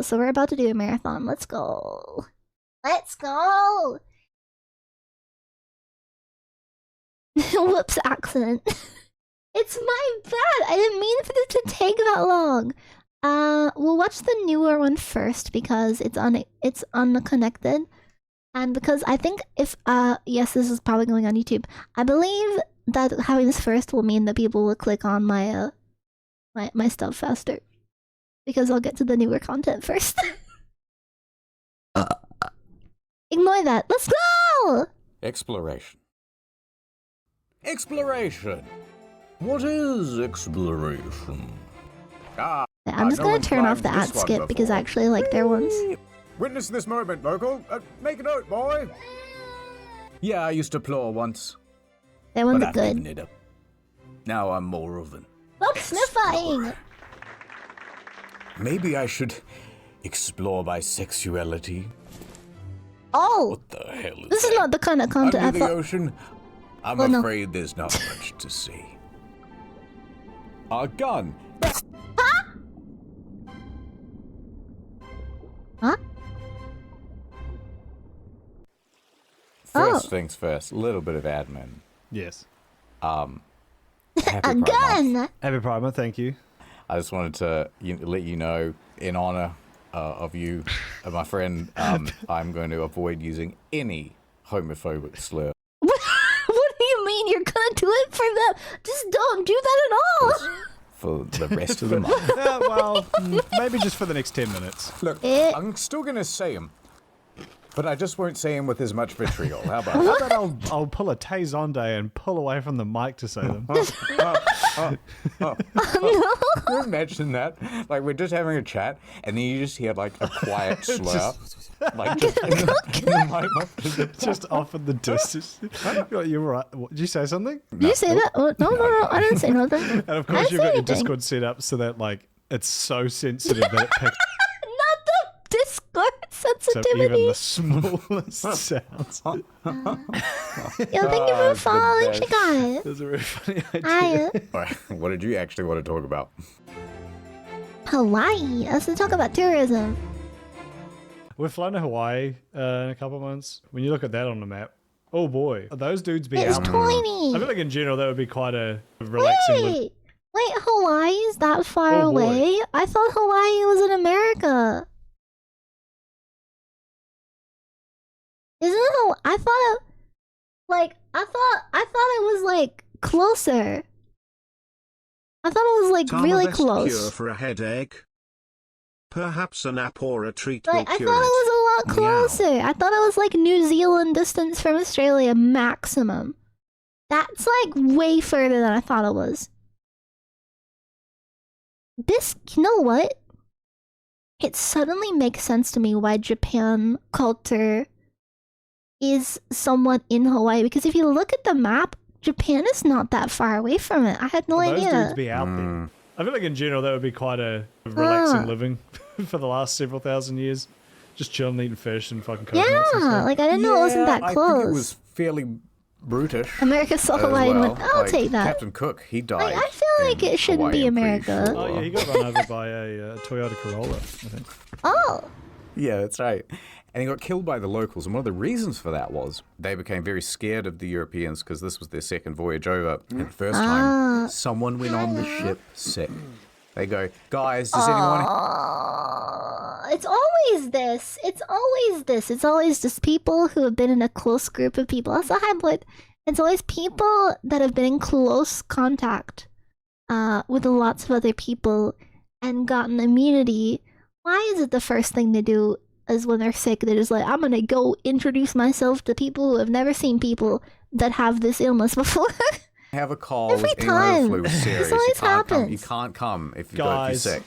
So we're about to do a marathon. Let's go. Let's go. Whoops, accident. It's my bad. I didn't mean for it to take that long. We'll watch the newer one first because it's unconnected. And because I think if yes, this is probably going on YouTube. I believe that having this first will mean that people will click on my my stuff faster. Because I'll get to the newer content first. Ignore that. Let's go! Exploration. Exploration. What is exploration? I'm just gonna turn off the ad skip because I actually like their ones. Witness this moment, local. Make a note, boy. Yeah, I used to plow once. Their ones but are I've good. given it up. Now I'm more of an Stop sniffing! Maybe I should explore my sexuality. Oh! What the hell is This that? is not the kind of content Under I the thought. ocean? I'm Oh, no. afraid there's not much to see. A gun! Huh? First things first, a little bit of admin. Yes. Happy A Pride Month. gun! Happy Pride Month, thank you. I just wanted to let you know, in honor of you, my friend, I'm going to avoid using any homophobic slur. What do you mean you're gonna do it for them? Just don't do that at all! For the rest of the month. Yeah, well, maybe just for the next 10 minutes. Look, I'm still going to say him, but I just won't say him with as much vitriol. How about How that? about I'll pull a Tazonde and pull away from the mic to say them. Can you imagine that? Like, we're just having a chat, and then you just hear, like, a quiet slur. Like, just in the mic. Just off in the distance. You're right. What, did you say something? Did you say that? Oh, no, I didn't say nothing. And of I course didn't you've say got your anything. Discord set up so that, like, it's so sensitive that it picks Not the Discord up sensitivity. even the smallest sounds. Yo, thank you for the following, best. Chikai. That's a really funny idea. Hi. Alright, what did you actually want to talk about? Hawaii. Let's talk about tourism. We're flying to Hawaii in a couple of months. When you look at that on the map, oh boy, those dudes be It's out. tiny. I feel like in general that would be quite a relaxing. Wait, Hawaii is that far Oh, boy. away? I thought Hawaii was in America. Isn't it? I thought it, like, I thought it was like closer. I thought it was like really Best cure close. for a headache. Perhaps a nap or a treat Like, will I cure thought it was a lot Meow. closer. I thought it was like New Zealand distance from Australia maximum. That's like way further than I thought it was. This, you know what? It suddenly makes sense to me why Japan culture is somewhat in Hawaii, because if you look at the map, Japan is not that far away from it. I had no Those dudes idea. be out there. I feel like in general that would be quite a relaxing living for the last several thousand years. Just chilling, eating fish and fucking coconuts and Yeah, stuff. like I didn't know it wasn't that I close. think it was fairly brutish. America saw as Hawaii and well. went, I'll Like, take that. Captain Cook, he died. Like, I feel like in it shouldn't Hawaii, be I'm pretty America. sure. Oh yeah, he got run over by a Toyota Corolla, I think. Oh, Yeah, that's right. And he got killed by the locals. And one of the reasons for that was they became very scared of the Europeans because this was their second voyage over. And the first time someone went on the ship sick. They go, guys, does anyone... it's always this. It's always this. It's always just people who have been in a close group of people. That's a high point. It's always people that have been in close contact with lots of other people and gotten immunity. Why is it the first thing they do is when they're sick? They're just like, I'm gonna go introduce myself to people who have never seen people that have this illness before. have a cold, Every anyone with time. the flu is serious. This always you can't come. You happens. can't come if you're Guys. sick.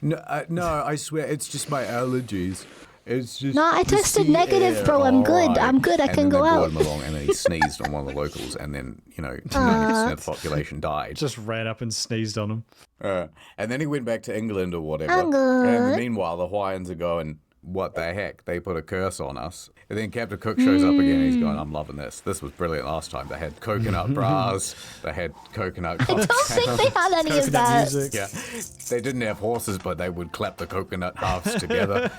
No, I swear, it's just my allergies. It's just No, I the tested sea negative, air. bro. I'm good. Alright. I'm good. I And can then go they out. brought him along and then he sneezed on one of the locals and then, 90% of the population died. Just ran up and sneezed on him. And then he went back to England or whatever. I'm good. And meanwhile, the Hawaiians are going, what the heck? They put a curse on us. And then Captain Cook shows up again. He's going, I'm loving this. This was brilliant last time. They had coconut bras. They had coconut I don't think they had any of Coconut that. music. Yeah, they didn't have horses, but they would clap the coconut halves together.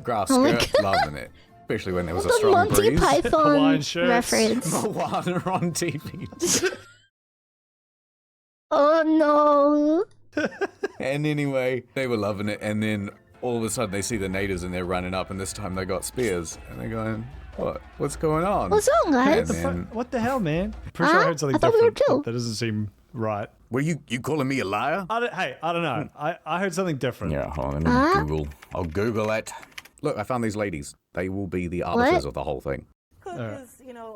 Grass Oh my skirt, loving it. Especially when there was a The strong Monty breeze. Python Hawaiian shirts. reference. Moana on TV. Oh no. And anyway, they were loving it. And then all of a sudden they see the natives and they're running up. And this time they got spears. And they're going, what? What's going on? What's wrong, guys? And then, What the hell, man? Pretty sure I heard something I thought we were different. chill. That doesn't seem right. were you calling me a liar? I don't know. I heard something different. Yeah, hold on, let me Google. I'll Google it. Look, I found these ladies. They will be the arbiters of the whole thing. Cook is,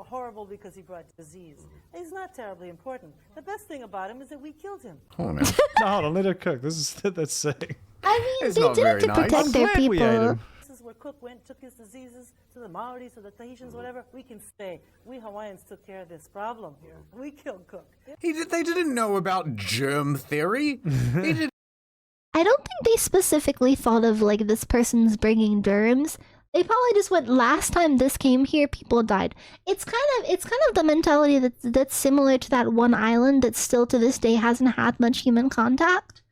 horrible because he brought disease. He's not terribly important. The best thing about him is that we killed him. Hold on now. No, hold on, let her cook. That's sick. I mean, It's they not did very it to nice. protect I'm their glad we ate people. him. This is where Cook went, took his diseases to the Maoris, to the Tahitians, whatever. We can stay. We Hawaiians took care of this problem here. We killed Cook. They didn't know about germ theory. They didn't. I don't think they specifically thought of like this person's bringing germs. They probably just went, last time this came here, people died. It's kind of the mentality that's similar to that one island that still to this day hasn't had much human contact.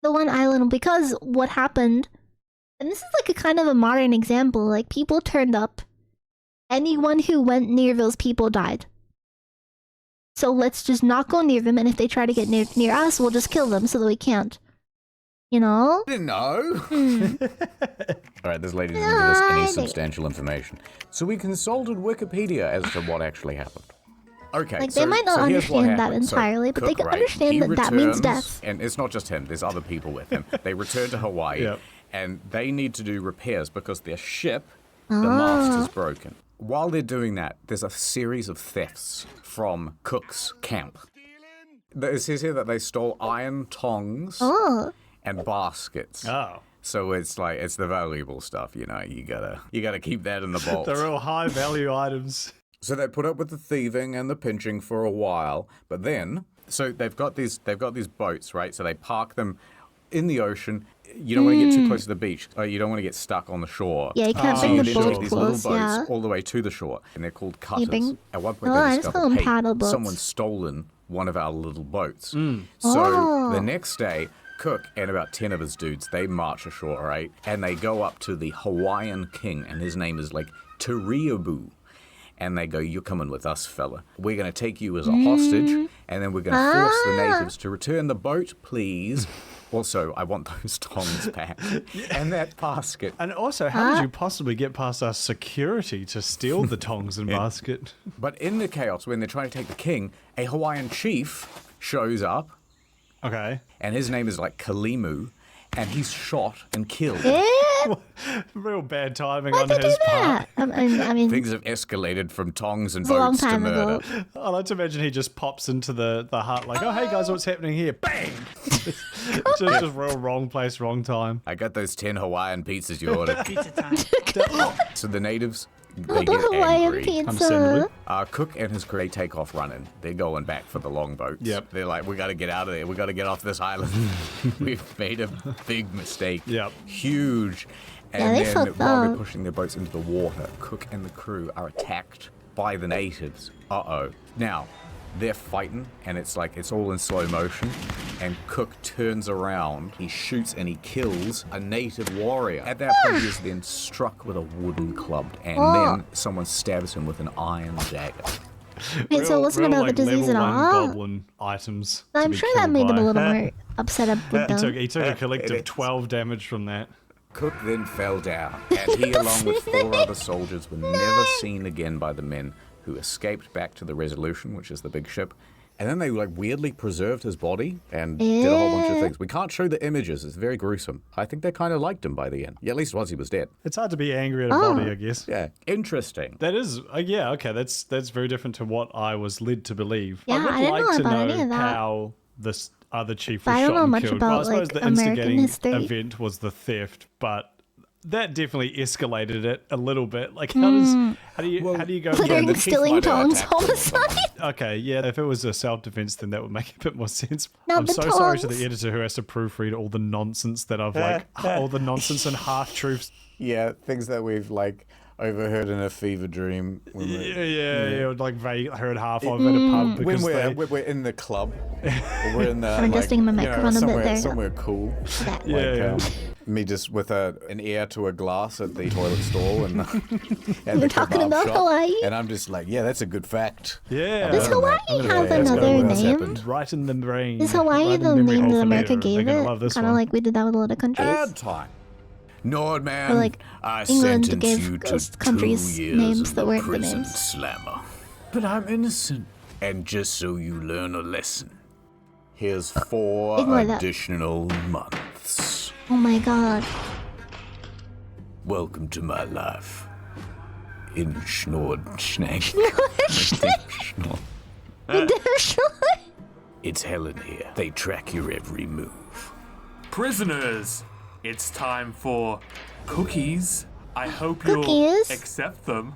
The one island, because what happened, and this is like a kind of a modern example, like people turned up, anyone who went near those people died. So let's just not go near them, and if they try to get near us, we'll just kill them so that we can't. You know? Didn't know. All right, this lady didn't give us any substantial information. So we consulted Wikipedia as to what actually happened. Okay, Like, they might not here's what understand that happened. So entirely, but they Cook, can right, understand he that means returns, death. And it's not just him, there's other people with him. They return to Hawaii, Yep. and they need to do repairs because their ship, the mast is broken. While they're doing that, there's a series of thefts from Cook's camp. It says here that they stole iron tongs Oh. and baskets. Oh. So it's like, it's the valuable stuff, you gotta keep that in the vault. They're all high value items. So they put up with the thieving and the pinching for a while, but then, so they've got these boats, right? So they park them in the ocean. You don't want to get too close to the beach. You don't want to get stuck on the shore. Yeah, you can't So bring you the then take boat these little close, boats yeah. all the way to the shore, and they're called cutters. bring- At one point, Oh, I they just discovered, call them hey, paddle boats. someone's stolen one of our little boats. So Oh. the next day, Cook and about 10 of his dudes, they march ashore, right? And they go up to the Hawaiian king, and his name is like Turiabu. And they go, you're coming with us, fella. We're going to take you as a hostage, and then we're going to force the natives to return the boat, please. Also, I want those tongs back. And that basket. And also, how did you possibly get past our security to steal the tongs and basket? But in the chaos, when they're trying to take the king, a Hawaiian chief shows up, Okay. and his name is like Kalimu, and he's shot and killed. Real bad timing Why'd on they do his part. that? I mean, Things have escalated from tongs and it's a long boats to time murder. ago. I like to imagine he just pops into the hut like, oh, hey guys, what's happening here? Bang! just real wrong place, wrong time. I got those 10 Hawaiian pizzas you ordered. Pizza time. So the natives, Oh, they the get Hawaiian angry. Understandably. pizza. Cook and his crew take off running. They're going back for the longboats. Yep. They're like, we got to get out of there. We got to get off this island. We've made a big mistake. Yep. Huge. Yeah, And they then fucked while they're up. pushing their boats into the water, Cook and the crew are attacked by the natives. Uh-oh. Now, they're fighting, and it's like, it's all in slow motion, and Cook turns around, he shoots and he kills a native warrior. At that point, he is then struck with a wooden club, and then someone stabs him with an iron dagger. Wait, so it wasn't real, about the like, disease at level one all? goblin items. to I'm be sure that killed made them by. a little more upset up with them. He took a collective 12 damage from that. Cook then fell down, and he, along with 4 other soldiers, were never seen again by the men who escaped back to the Resolution, which is the big ship. And then they like weirdly preserved his body and did a whole bunch of things. We can't show the images; it's very gruesome. I think they kind of liked him by the end. Yeah, at least once he was dead. It's hard to be angry at a body, I guess. Yeah, interesting. That is, yeah, okay, that's very different to what I was led to believe. Yeah, I would I didn't like know to about know any of that. how this other chief But was I don't shot know and much killed. about, well, I suppose like, the American instigating history. event was the theft, but that definitely escalated it a little bit. Like, how do you go? Littering, the chief stealing might have Tom's attacked him, homicide. Okay, yeah, if it was a self-defense, then that would make a bit more sense. Now I'm the so sorry to tongs. the editor who has to proofread all the nonsense that I've like, all the nonsense and half-truths. Yeah, things that we've like overheard in a fever dream. When Yeah, like vague heard half of at a pub when because we're in the club, or we're in the I'm adjusting my microphone a bit somewhere, there you go. somewhere cool. That. Yeah. Me just with an ear to a glass at the toilet stall and You're the talking kebab about shop, Hawaii? and I'm just like, yeah, that's a good fact. Yeah. Does Hawaii have let's go another where this name? happened. Right in the brain. Is Hawaii right in the memory name hole that for America later. They're gave gonna it? love this Kind of one. like we did that with a lot of countries. Ad time. Nordman, Or like I England sentence gave you to us countries 2 years names of that the weren't the prison names. slammer. But I'm innocent. And just so you learn a lesson, here's 4 Ignore that. additional months. Oh my god. Welcome to my life. In Schnord Schnack. It's hell in here. They track your every move. Prisoners, it's time for cookies. I hope Cookies? you'll accept them.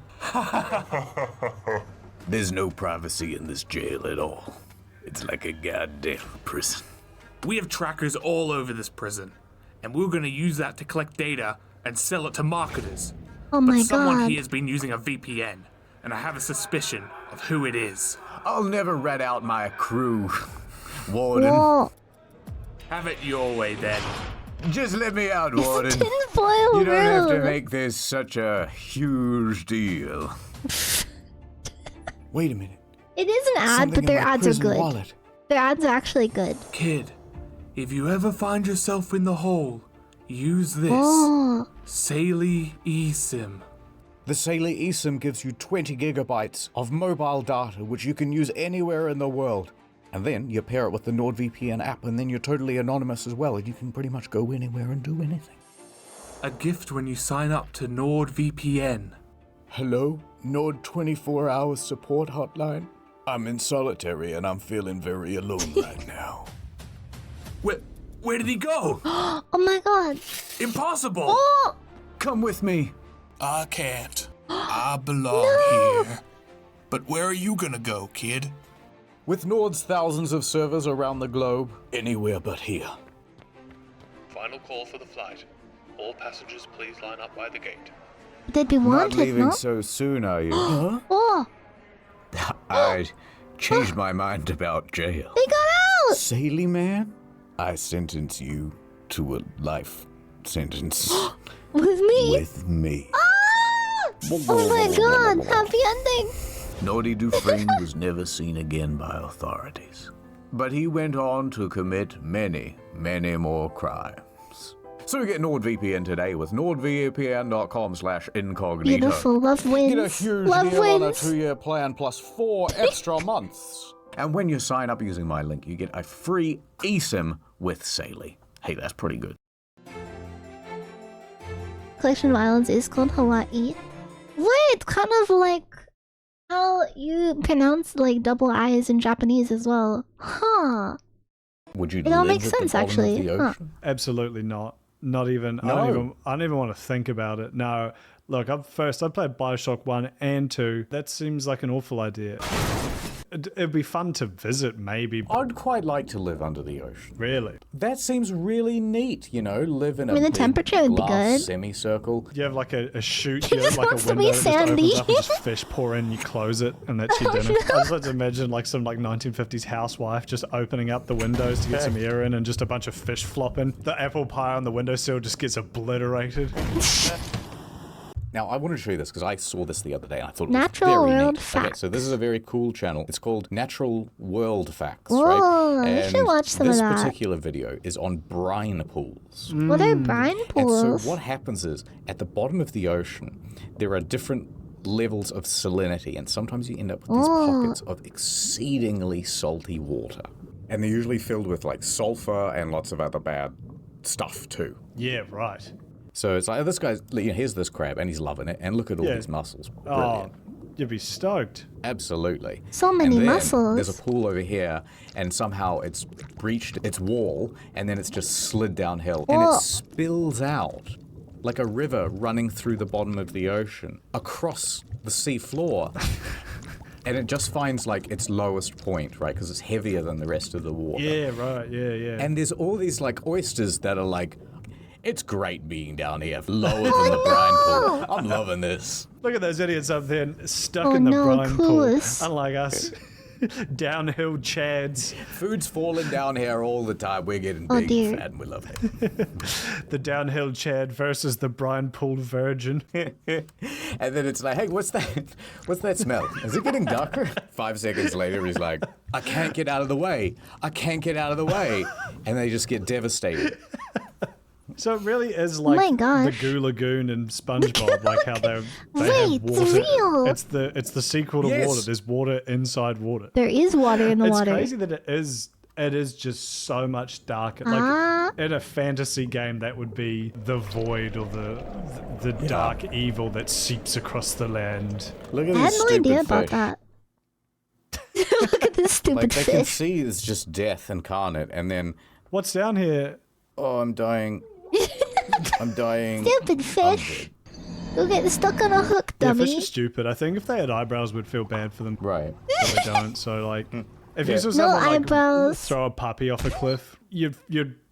There's no privacy in this jail at all. It's like a goddamn prison. We have trackers all over this prison, and we're gonna use that to collect data and sell it to marketers. Oh But my someone god. here has been using a VPN, and I have a suspicion of who it is. I'll never rat out my crew, Warden. Whoa. Have it your way then. Just let me out, It's a Warden. tinfoil You don't have to room. make this such a huge deal. Wait a minute. It is an ad, Something but their in my ads are prison good. wallet. Their ads are actually good. Kid, if you ever find yourself in the hole, use this. Oh. Saley eSIM. The Saley eSIM gives you 20 gigabytes of mobile data, which you can use anywhere in the world. And then you pair it with the NordVPN app, and then you're totally anonymous as well, and you can pretty much go anywhere and do anything. A gift when you sign up to NordVPN. Hello, Nord 24-hour support hotline? I'm in solitary and I'm feeling very alone right now. Where did he go? Oh my god. Impossible! Oh. Come with me. I can't. I belong here. But where are you gonna go, kid? With Nord's thousands of servers around the globe, anywhere but here. Final call for the flight. All passengers please line up by the gate. They'd be Not wanted, leaving no? so soon, are you? Huh? Oh. I changed my mind about jail. They got out. Saley man, I sentence you to a life sentence With me. with me. Ah! Oh my god. Happy ending. Nordy Dufresne was never seen again by authorities. But he went on to commit many, many more crimes. So get NordVPN today with nordvpn.com/incognito. Beautiful. Love wins. Get a huge Love deal on a wins. 2-year plan plus 4 extra months. And when you sign up using my link, you get a free eSIM with Saley. Hey, that's pretty good. Collection of islands is called Hawaii. Wait, kind of like how you pronounce like double I's in Japanese as well. Huh. Would you It all live makes at the sense, bottom actually. of the Huh. ocean? Absolutely not. Not even. I don't even want to think about it. No. Look, I played Bioshock 1 and 2. That seems like an awful idea. It'd be fun to visit, maybe. But I'd quite like to live under the ocean. really? That seems really neat, you know, live in a I mean, the big temperature would be glass good. semicircle. You have like a chute, He you have just like wants a to be window that just sandy. opens up and just fish pour in, you close it, and that's your dinner. I just like to imagine like some like 1950s housewife just opening up the windows to get some air in and just a bunch of fish flopping. The apple pie on the windowsill just gets obliterated. Now, I wanted to show you this because I saw this the other day and I thought it Natural was very World neat. Okay, Facts. so this is a very cool channel. It's called Natural World Facts, Whoa, right? you should watch some of this that. particular video is on brine pools. What are brine And pools? so what happens is, at the bottom of the ocean, there are different levels of salinity, and sometimes you end up with these pockets of exceedingly salty water. And they're usually filled with like sulfur and lots of other bad stuff too. Yeah, right. So it's like, oh, this guy's, you know, here's this crab, and he's loving it, and look at all Yeah. these mussels. Oh, Brilliant. you'd be stoked. Absolutely. So many and then mussels. There's a pool over here, and somehow it's breached its wall, and then it's just slid downhill, and Whoa. it spills out like a river running through the bottom of the ocean, across the sea floor. And it just finds like its lowest point, right? Because it's heavier than the rest of the water. Yeah, right, yeah. And there's all these like oysters that are like, it's great being down here, lower than the brine pool. I'm loving this. Look at those idiots up there stuck in the brine clueless. pool. Unlike us. Downhill chads. Food's falling down here all the time. We're getting big and fat and we love it. The downhill chad versus the brine pool virgin. And then it's like, hey, what's that? What's that smell? Is it getting darker? 5 seconds later, he's like, I can't get out of the way. I can't get out of the way. And they just get devastated. So it really is like the Goo Lagoon and SpongeBob, like how they have water. It's real. It's the sequel to water. There's water inside water. There is water in the water. It's crazy that it is just so much darker. Like in a fantasy game, that would be the void or the dark evil that seeps across the land. Look at I had this no stupid idea fish. about that. Look at this stupid Like they can fish. see it's just death incarnate, and then What's down here? oh, I'm dying. I'm dying. Stupid fish. You'll get stuck on a hook, Yeah, dummy. fish are stupid. I think if they had eyebrows, we'd feel bad for them. Right. But they don't. So like, if you saw No someone like eyebrows. throw a puppy off a cliff, you'd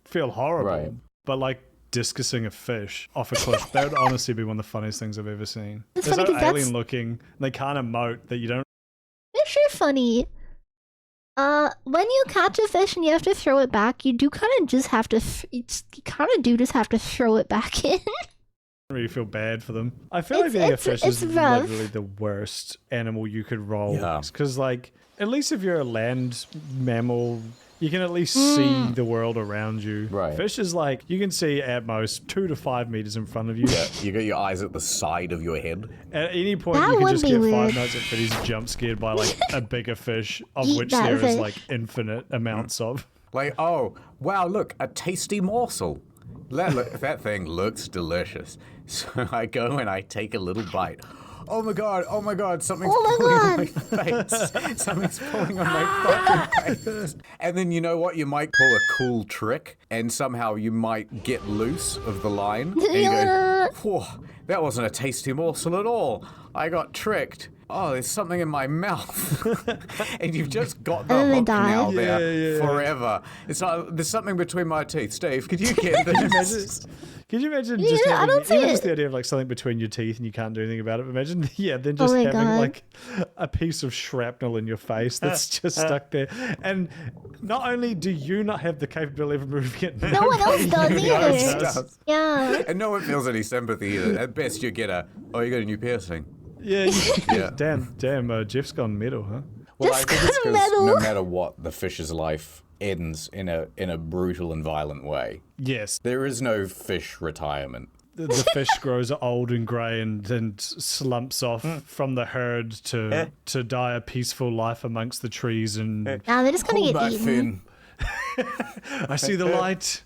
feel horrible. Right. But like discusing a fish off a cliff, that would honestly be one of the funniest things I've ever seen. It's They're funny so 'cause that's- alien looking. They can't emote that you don't. Fish are funny. When you catch a fish and you have to throw it back, you do kind of just have to. You kind of do just have to throw it back in. Really feel bad for them. I feel like It's- being a it's- fish it's is rough. literally the worst animal you could roll. Yeah. Because like, at least if you're a land mammal, you can at least see the world around you. Right. Fish is like, you can see at most 2 to 5 meters in front of you. Yeah, you got your eyes at the side of your head. At any point, That you can would just be get weird. Five Nights at Freddy's jump scared by like a bigger fish, of Eat which that there is fish. like infinite amounts of. Like, oh, wow, look, a tasty morsel. That thing looks delicious. So I go and I take a little bite. Oh my god, something's Oh my pulling on my God. face. Something's pulling on my fucking face. And then you know what? You might pull a cool trick and somehow you might get loose of the line. And you go, whoa, that wasn't a tasty morsel at all. I got tricked. Oh, there's something in my mouth. And you've just got the And then they hook die. now there Yeah. forever. It's like, there's something between my teeth. Steve, could you get this? Could you imagine Yeah, just I having, don't see even just it. the idea of like something between your teeth and you can't do anything about it? Imagine, then just my having God. like a piece of shrapnel in your face that's just stuck there. And not only do you not have the capability of removing it, No one else does No one else either. does. Yeah. And no one feels any sympathy either. At best, you get oh, you got a new piercing. Yeah. Yeah. Damn. Jeff's gone metal, huh? Well, Just I think it's got 'cause metal. no matter what, the fish's life ends in a brutal and violent way. Yes. There is no fish retirement. The fish grows old and grey and then slumps off from the herd to die a peaceful life amongst the trees. And Nah, they're just gonna Hold get back, eaten. Finn. I see the light.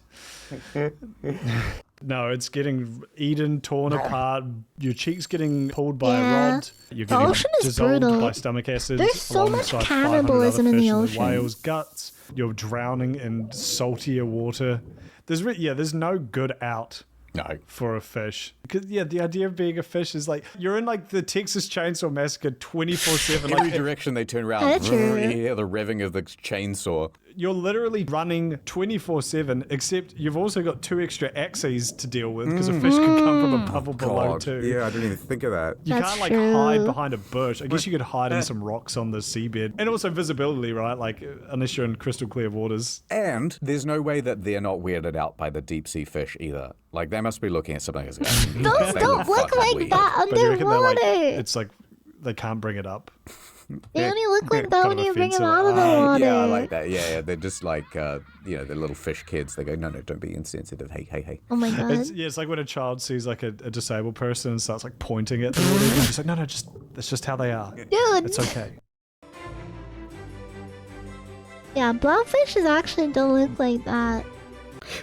No, it's getting eaten, torn apart. Your cheeks getting pulled by a Yeah. rod. You're The getting ocean is dissolved brutal. by stomach acids. There's so much alongside 500 other cannibalism in fish the and ocean. whale's guts. You're drowning in saltier water. There's no good out No. for a fish. Because the idea of being a fish is like you're in like the Texas Chainsaw Massacre 24/7. Every Like direction they turn around, That's true. you hear the revving of the chainsaw. you're literally running 24/7. Except you've also got 2 extra axes to deal with because a fish could come from above or below too. Yeah, I didn't even think of that. You That's can't like true. hide behind a bush. I guess you could hide in some rocks on the seabed, and also visibility, right? Like unless you're in crystal clear waters. And there's no way that they're not weirded out by the deep sea fish either. Like they must be looking at something as Those don't look fucking like weird. that But you reckon they're underwater. like it's like they can't bring it up. They only look like that Kind when of you bring them offensive. out of the water. Yeah, I like that. Yeah, they're just like, they're little fish kids. They go, no, don't be insensitive. Hey. Oh my god. It's like when a child sees like a disabled person and starts like pointing at the water. And just like, no, that's just how they are. Dude. It's okay. Yeah, blobfishes actually don't look like that.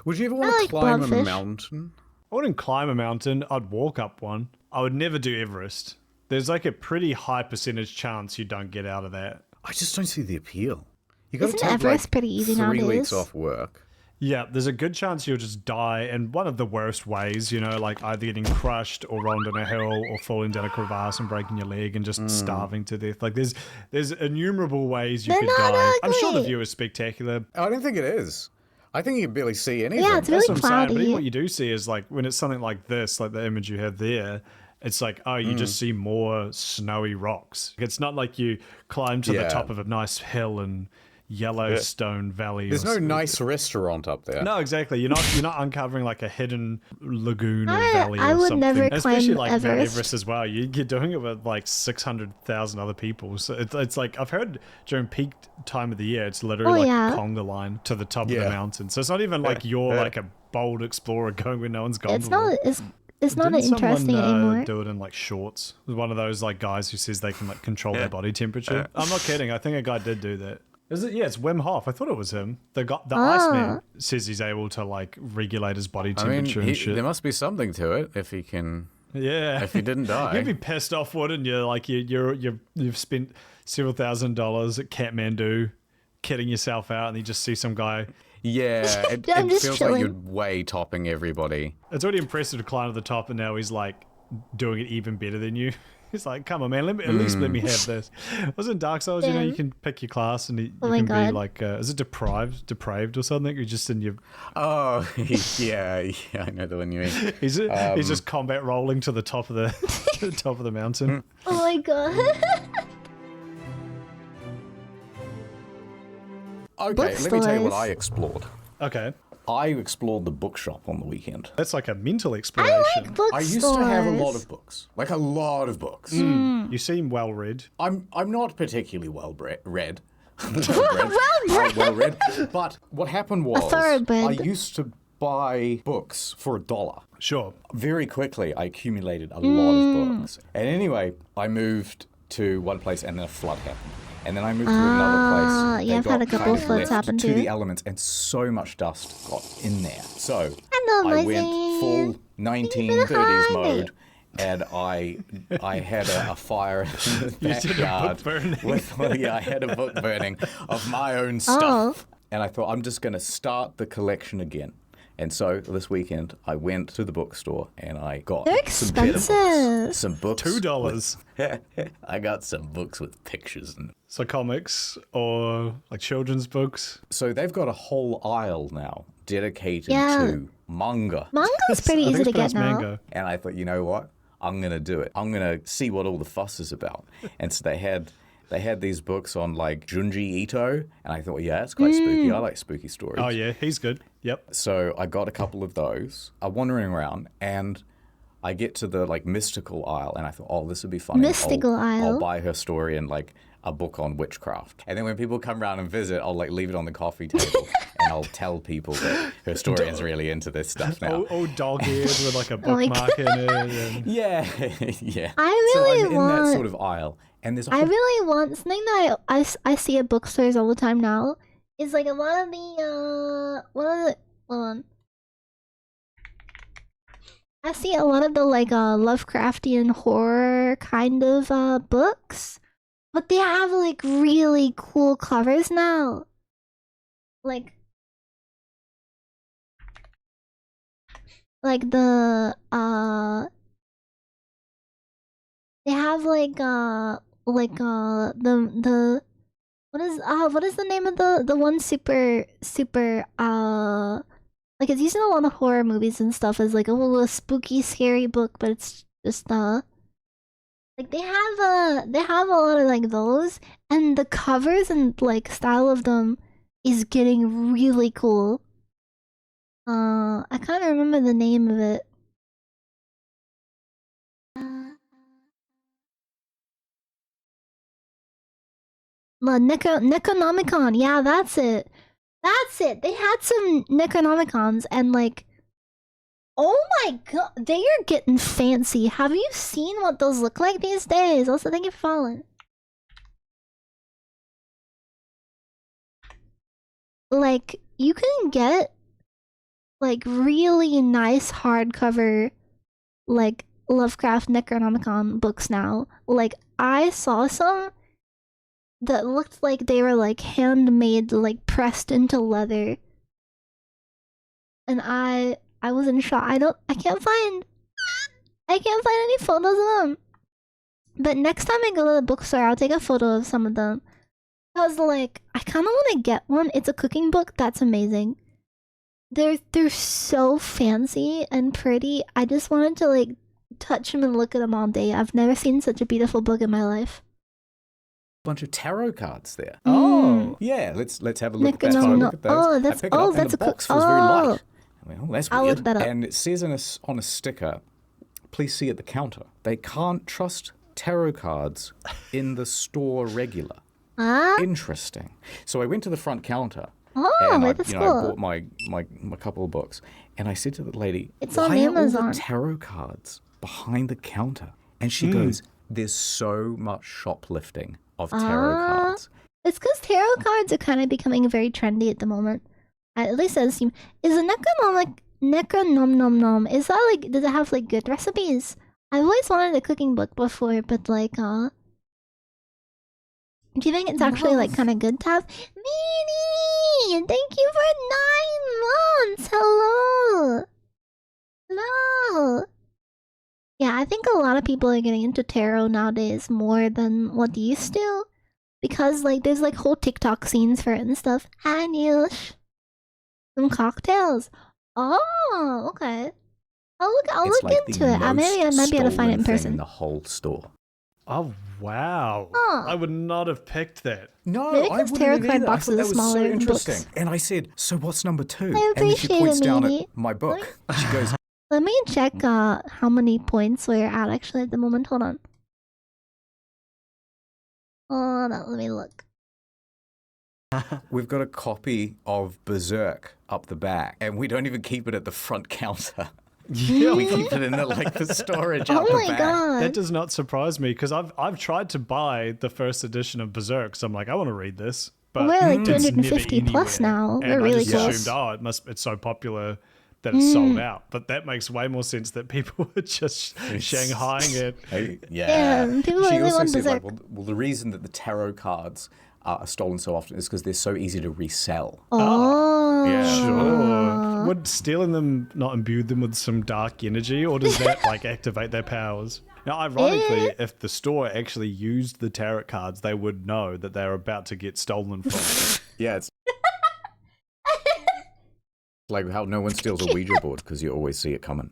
Would you ever I want to like climb a blobfish. mountain? I wouldn't climb a mountain. I'd walk up one. I would never do Everest. There's like a pretty high percentage chance you don't get out of that. I just don't see the appeal. You got to Isn't take Everest like pretty easy 3 weeks nowadays? off work. Yeah, there's a good chance you'll just die in one of the worst ways, you know, like either getting crushed or rolling down a hill or falling down a crevasse and breaking your leg and just starving to death. Like there's innumerable ways you They're could not die. I'm sure the ugly. view is spectacular. I don't think it is. I think you can barely see anything. Yeah, it's That's really what I'm saying. But cloudy. what you do see is like when it's something like this, like the image you have there, it's like, oh, you just see more snowy rocks. It's not like you climb to the Yeah. top of a nice hill in Yellowstone Valley. There's or no nice restaurant up there. No, exactly. You're not uncovering like a hidden lagoon or I- valley or I would something. never Especially climb like Mount Everest. Everest as well. You're doing it with like 600,000 other people. So it's like I've heard during peak time of the year, it's literally Oh, like yeah. a conga line to the top of Yeah. the mountain. So it's not even like you're like a bold explorer going where no one's gone It's before. not. It's not Didn't interesting someone, anymore. do it in like shorts? One of those like guys who says they can like control their body temperature. I'm not kidding. I think a guy did do that. Is it? Yeah, it's Wim Hof. I thought it was him. The Iceman says he's able to like regulate his body I mean, temperature and shit. there must be something to it if he can. Yeah. If he didn't die. You'd be pissed off, wouldn't you? Like you've spent several $1,000s at Kathmandu, kidding yourself out, and you just see some guy. Yeah, it I'm just feels chilling. like you're way topping everybody. It's already impressive to climb to the top, and now he's like doing it even better than you. He's like, come on, man, at least let me have this. Wasn't Dark Souls, you know, you can pick your class and you Oh can my be God. like, is it depraved or something? You're just in your, Oh, yeah, I know the one you mean. he's just combat rolling to the top of the to the top of the mountain. Oh my god. Okay, let me tell you what Bookstores. I explored. Okay, I explored the bookshop on the weekend. that's like a mental I exploration. like bookstores. I used to have a lot of books, like a lot of books. You seem well read. I'm not particularly well read. Well Well read. But what happened was, thoroughbred. I used to buy books for $1. Sure. Very quickly, I accumulated a lot of books. And anyway, I moved to one place and then a flood happened. And then I moved to another place. yeah, They I've had got a couple kind of of floods left happen to too. the elements, and so much dust got in there. So Hello, I Lizzie. went full 1930s mode, and I had a fire in the You did a book backyard. burning. I had a book burning of my own Oh. stuff. And I thought, I'm just going to start the collection again. And so this weekend, I went to the bookstore and I got They're some better expensive. books. Some books. $2. I got some books with pictures. So comics or like children's books. So they've got a whole aisle now dedicated Yeah. to manga. Manga's pretty I think easy it's to get pronounced now. mango. And I thought, you know what? I'm going to do it. I'm going to see what all the fuss is about. And so they had these books on like Junji Ito, and I thought, yeah, it's quite spooky. I like spooky stories. Oh yeah, he's good. Yep. So I got a couple of those. I'm wandering around, and I get to the like mystical aisle, and I thought, oh, this would be funny. Mystical aisle? I'll buy her story and like a book on witchcraft. And then when people come around and visit, I'll like leave it on the coffee table, and I'll tell people that her historian's really into this stuff now. Old dog-eared with like a Oh my bookmark in it. And... Yeah, yeah. I so really I'm in that want- sort of aisle, and there's a I whole really want something that I see at bookstores all the time now is like a lot of the hold on. I see a lot of the like Lovecraftian horror kind of books, but they have like really cool covers now. Like the they have like the what is the name of the one super like it's used in a lot of horror movies and stuff as like a little spooky scary book, but it's just like they have a lot of like those, and the covers and like style of them is getting really cool. I can't remember the name of it. Necronomicon, yeah, that's it. That's it. They had some Necronomicons, and like, oh my god, they are getting fancy. Have you seen what those look like these days? Also, thank you for following. Like, you can get like really nice hardcover, like Lovecraft Necronomicon books now. Like, I saw some that looked like they were like handmade, like pressed into leather. and I was in shock. I can't find any photos of them. But next time I go to the bookstore, I'll take a photo of some of them. I was like, I kind of want to get one. It's a cooking book. That's amazing. They're so fancy and pretty. I just wanted to like touch them and look at them all day. I've never seen such a beautiful book in my life. Bunch of tarot cards there. Oh. Yeah, let's have a look at that. No. Look at those. Oh, I that's pick it up, and that's the a box was very light. Well, that's I'll weird. look that up. And it says on a sticker, please see at the counter. They can't trust tarot cards in the store regular. Interesting. So I went to the front counter. And I bought my couple of books. And I said to the lady, it's why on are Amazon. all the tarot cards behind the counter? And she goes, there's so much shoplifting of tarot cards. It's because tarot cards are kind of becoming very trendy at the moment. At least it seems. Is a Necronom, is that like, does it have like good recipes? I've always wanted a cooking book before, but like, do you think it's actually like kind of good to have? Meanie, thank you for 9 months. Hello. Yeah, I think a lot of people are getting into tarot nowadays more than what they used to, because like there's like whole TikTok scenes for it and stuff. And some cocktails. Oh, okay. I'll look like into it. Maybe I might be able to find it in person. In the whole store. Oh wow! I would not have picked that. No, maybe I because wouldn't tarot have card either. boxes I thought are that was smaller so than interesting. books. And I said, "So what's number 2?" I And then she appreciate points it, down Meanie. at my book. She goes, Let me check how many points we're at actually at the moment. Hold on. Hold on, let me look. "We've got a copy of Berserk up the back, and we don't even keep it at the front counter. Yeah, we keep it in the storage Oh out the my back." god. That does not surprise me because I've tried to buy the first edition of Berserk, so I'm like, I want to read this, but We're like it's 250 never plus anywhere. now. And We're I really just close. assumed, it's so popular that it's sold out. But that makes way more sense that people are just shanghaiing it. Yeah, people She really also want said, Berserk. like, well, the reason that the tarot cards are stolen so often is because they're so easy to resell. Oh. Yeah. Sure. Would stealing them not imbue them with some dark energy, or does that like activate their powers? Now, ironically, if the store actually used the tarot cards, they would know that they're about to get stolen from. Yeah, it's like how no one steals a Ouija board because you always see it coming.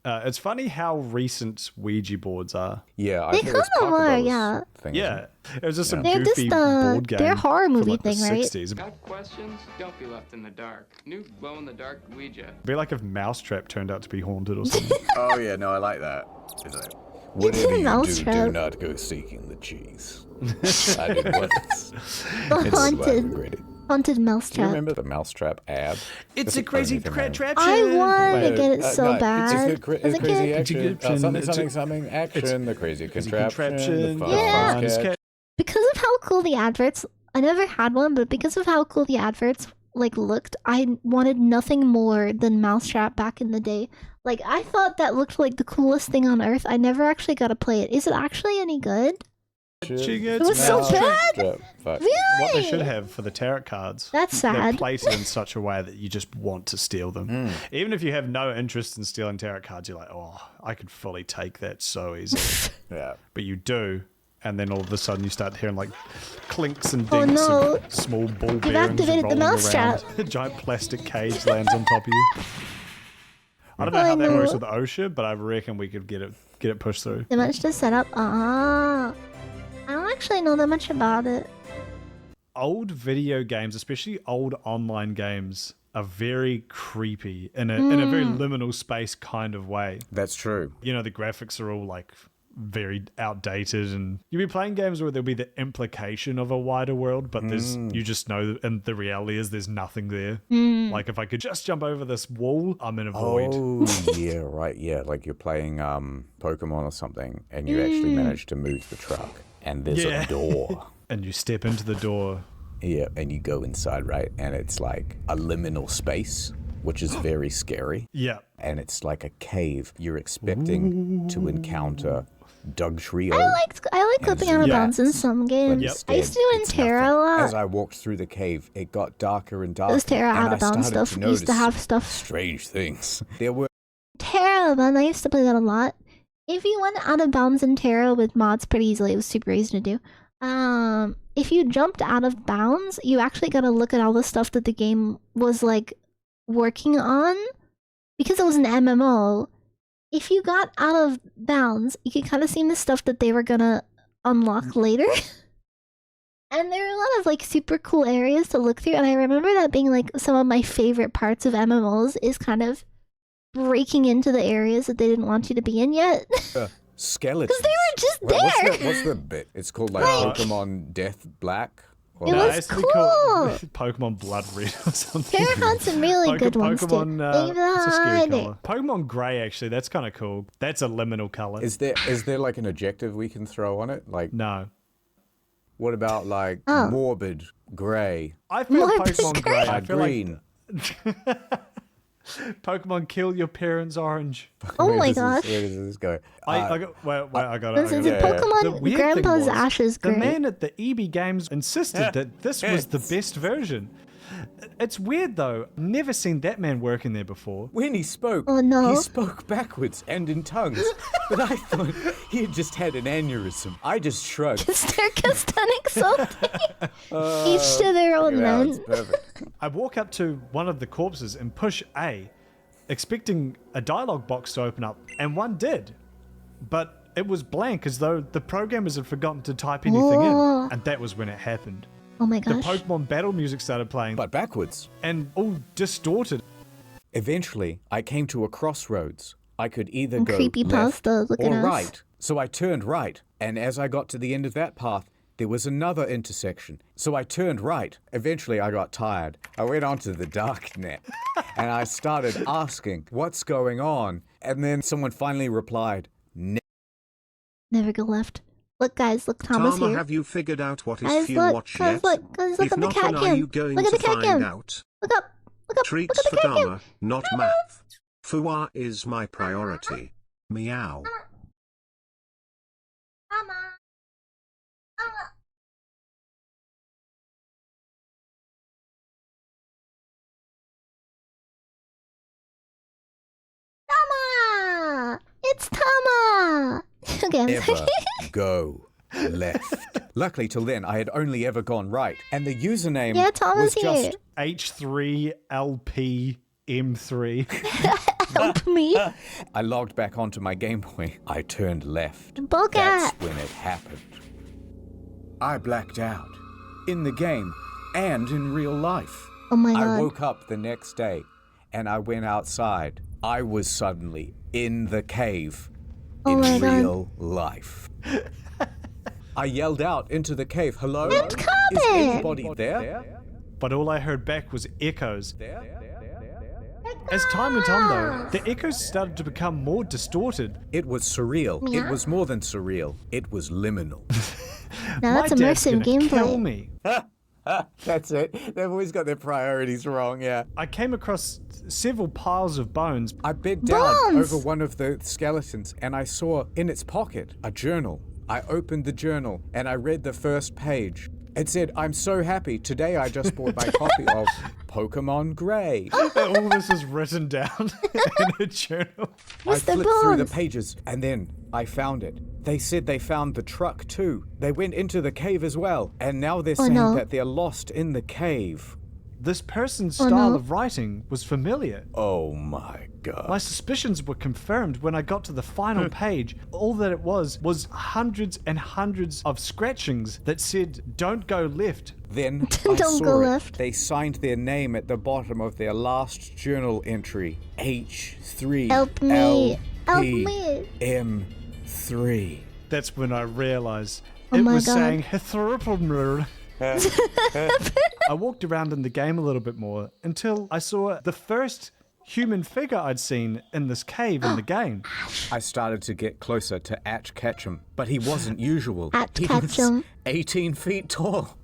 It's funny how recent Ouija boards are. Yeah, I They think it's kinda Parker were, Brothers yeah. thing, Yeah, isn't it? it was just some They're goofy just, board game. they're a horror from, movie like, the thing, right? 60s. Got questions? Don't be left in the dark. New glow-in-the-dark Ouija. It'd be like if Mousetrap turned out to be haunted or something. Oh yeah, no, I like that. It's like, It's whatever a you mousetrap. do not go seeking the cheese. I did once. The It's haunted Do you mousetrap. remember the mousetrap ad? It's That's a the crazy only thing I trap. I wanted to Wait, get it so no, bad. It's As a crazy kid. action. Something action. The crazy contraption. The Yeah. fun sketch. Because of how cool the adverts, I never had one, but because of how cool the adverts like looked, I wanted nothing more than Mousetrap back in the day. Like I thought that looked like the coolest thing on earth. I never actually got to play it. Is it actually any good? It was so bad. Fuck. Really? What they should have for the tarot cards. That's They're sad. plated in such a way that you just want to steal them. Even if you have no interest in stealing tarot cards, you're like, oh, I could fully take that so easily. Yeah. But you do, and then all of a sudden you start hearing like clinks and Oh, dinks no. of small ball You've bearings activated the rolling mousetrap. around. A giant plastic cage lands on top of you. I don't know how that no. works with OSHA, but I reckon we could get it pushed through. Too much to set up. I don't actually know that much about it. Old video games, especially old online games, are very creepy in a very liminal space kind of way. That's true. You know, the graphics are all like very outdated, and you'll be playing games where there'll be the implication of a wider world, but there's you just know, and the reality is there's nothing there. Like if I could just jump over this wall, I'm in a void. Oh, yeah, right, yeah. Like you're playing Pokemon or something, and you actually manage to move the truck, and there's Yeah. a door. And you step into the door. Yeah, and you go inside, right? And it's like a liminal space, which is very scary. Yeah. And it's like a cave. You're expecting to encounter Dugtrio. I like clipping out of Yeah. bounds in some games. Yep. I used to do in It's Terra a nothing. lot. As I walked through the cave, it got darker and darker. Those Terra and out I of bounds started stuff to used to notice have stuff. strange things. There were Terra, man, I used to play that a lot. If you went out of bounds in Terra with mods pretty easily, it was super easy to do. If you jumped out of bounds, you actually gotta look at all the stuff that the game was like working on. Because it was an MMO, if you got out of bounds, you could kind of see the stuff that they were gonna unlock later. And there were a lot of like super cool areas to look through, and I remember that being like some of my favorite parts of MMOs is kind of breaking into the areas that they didn't want you to be in yet. skeletons. Because they were just Well, there. what's the bit? It's called like Like- Pokemon Death Black. Or It was used to be cool. called Pokemon Blood Red or something. Terra had some really good ones too. Pokemon, Leave what's a scary that in color? Pokemon Grey, actually, that's kind of cool. That's a liminal color. Is there like an adjective we can throw on it? Like, No. what about like Oh. morbid gray, I feel Morbid Pokemon Grey. I feel green? like Pokemon Kill Your Parents Orange. Oh Where my does gosh. Where does this go? I got, wait, I got it. This I is got a it. The Pokemon weird thing Grandpa's was, Ashes The Gray. man at the EB Games insisted that this was the best version. It's weird though. Never seen that man working there before. When he spoke, Oh, no. he spoke backwards and in tongues. But I thought he had just had an aneurysm. I just shrugged. Staircastic something. Each to their own, Yeah, it's man. perfect. I walk up to one of the corpses and push A, expecting a dialogue box to open up, and one did. But it was blank, as though the programmers had forgotten to type anything Whoa. in. And that was when it happened. Oh my The gosh. Pokemon battle music started playing, But backwards. and all distorted. Eventually, I came to a crossroads. I could either And go creepypasta left looking or ass. right. So I turned right, and as I got to the end of that path, there was another intersection. So I turned right. Eventually, I got tired. I went onto the darknet, and I started asking, what's going on? And then someone finally replied, Never go left. Look, guys, look, Thomas Tama, here. have you figured out what is Guys, Few look, Watch guys, yet? look, guys, look If at the not, cat when are cam. you going Look at to the cat find cam. out? Look up, look up, Treats look at for the cat cam. Dama, not math. Fuwa is my priority. Meow. Mama. Mama. Tama! It's Tama! Okay, I'm ever sorry. go left. Luckily, till then, I had only ever gone right. And the username Yeah, Tama's was here. just H3LPM3. Help me. I logged back onto my Game Boy. I turned left. Bulk That's at. when it happened. I blacked out. In the game and in real life. Oh my I god. woke up the next day and I went outside. I was suddenly in the cave Oh my in God. real life. I yelled out into the cave, hello? It's Is coming! anybody there? But all I heard back was echoes. As time went on, though, the echoes started to become more distorted. It was surreal. Yeah. It was more than surreal. It was liminal. Now that's My dad's immersive gonna kill gameplay. me. That's it. They've always got their priorities wrong, yeah. I came across several piles of bones. I bent down Bones! over one of the skeletons and I saw in its pocket a journal. I opened the journal and I read the first page. It said, I'm so happy. Today I just bought my copy of Pokemon Grey. All this is written down in a journal. I Mr. flipped through the Bones. pages and then I found it. They said they found the truck too. They went into the cave as well. And now they're saying no. that they're lost in the cave. This person's Oh, style no. of writing was familiar. Oh my god. My suspicions were confirmed when I got to the final page. All that it was hundreds and hundreds of scratchings that said, don't go left. Then I Don't saw go it. left. They signed their name at the bottom of their last journal entry. H3 Help me. Help LP me. M3. That's when I realized Oh it my was God. saying Hithrupalmur. I walked around in the game a little bit more until I saw the first human figure I'd seen in this cave in the game. I started to get closer to Atch Ketchum, but he wasn't usual. Atch He Ketchum. was 18 feet tall.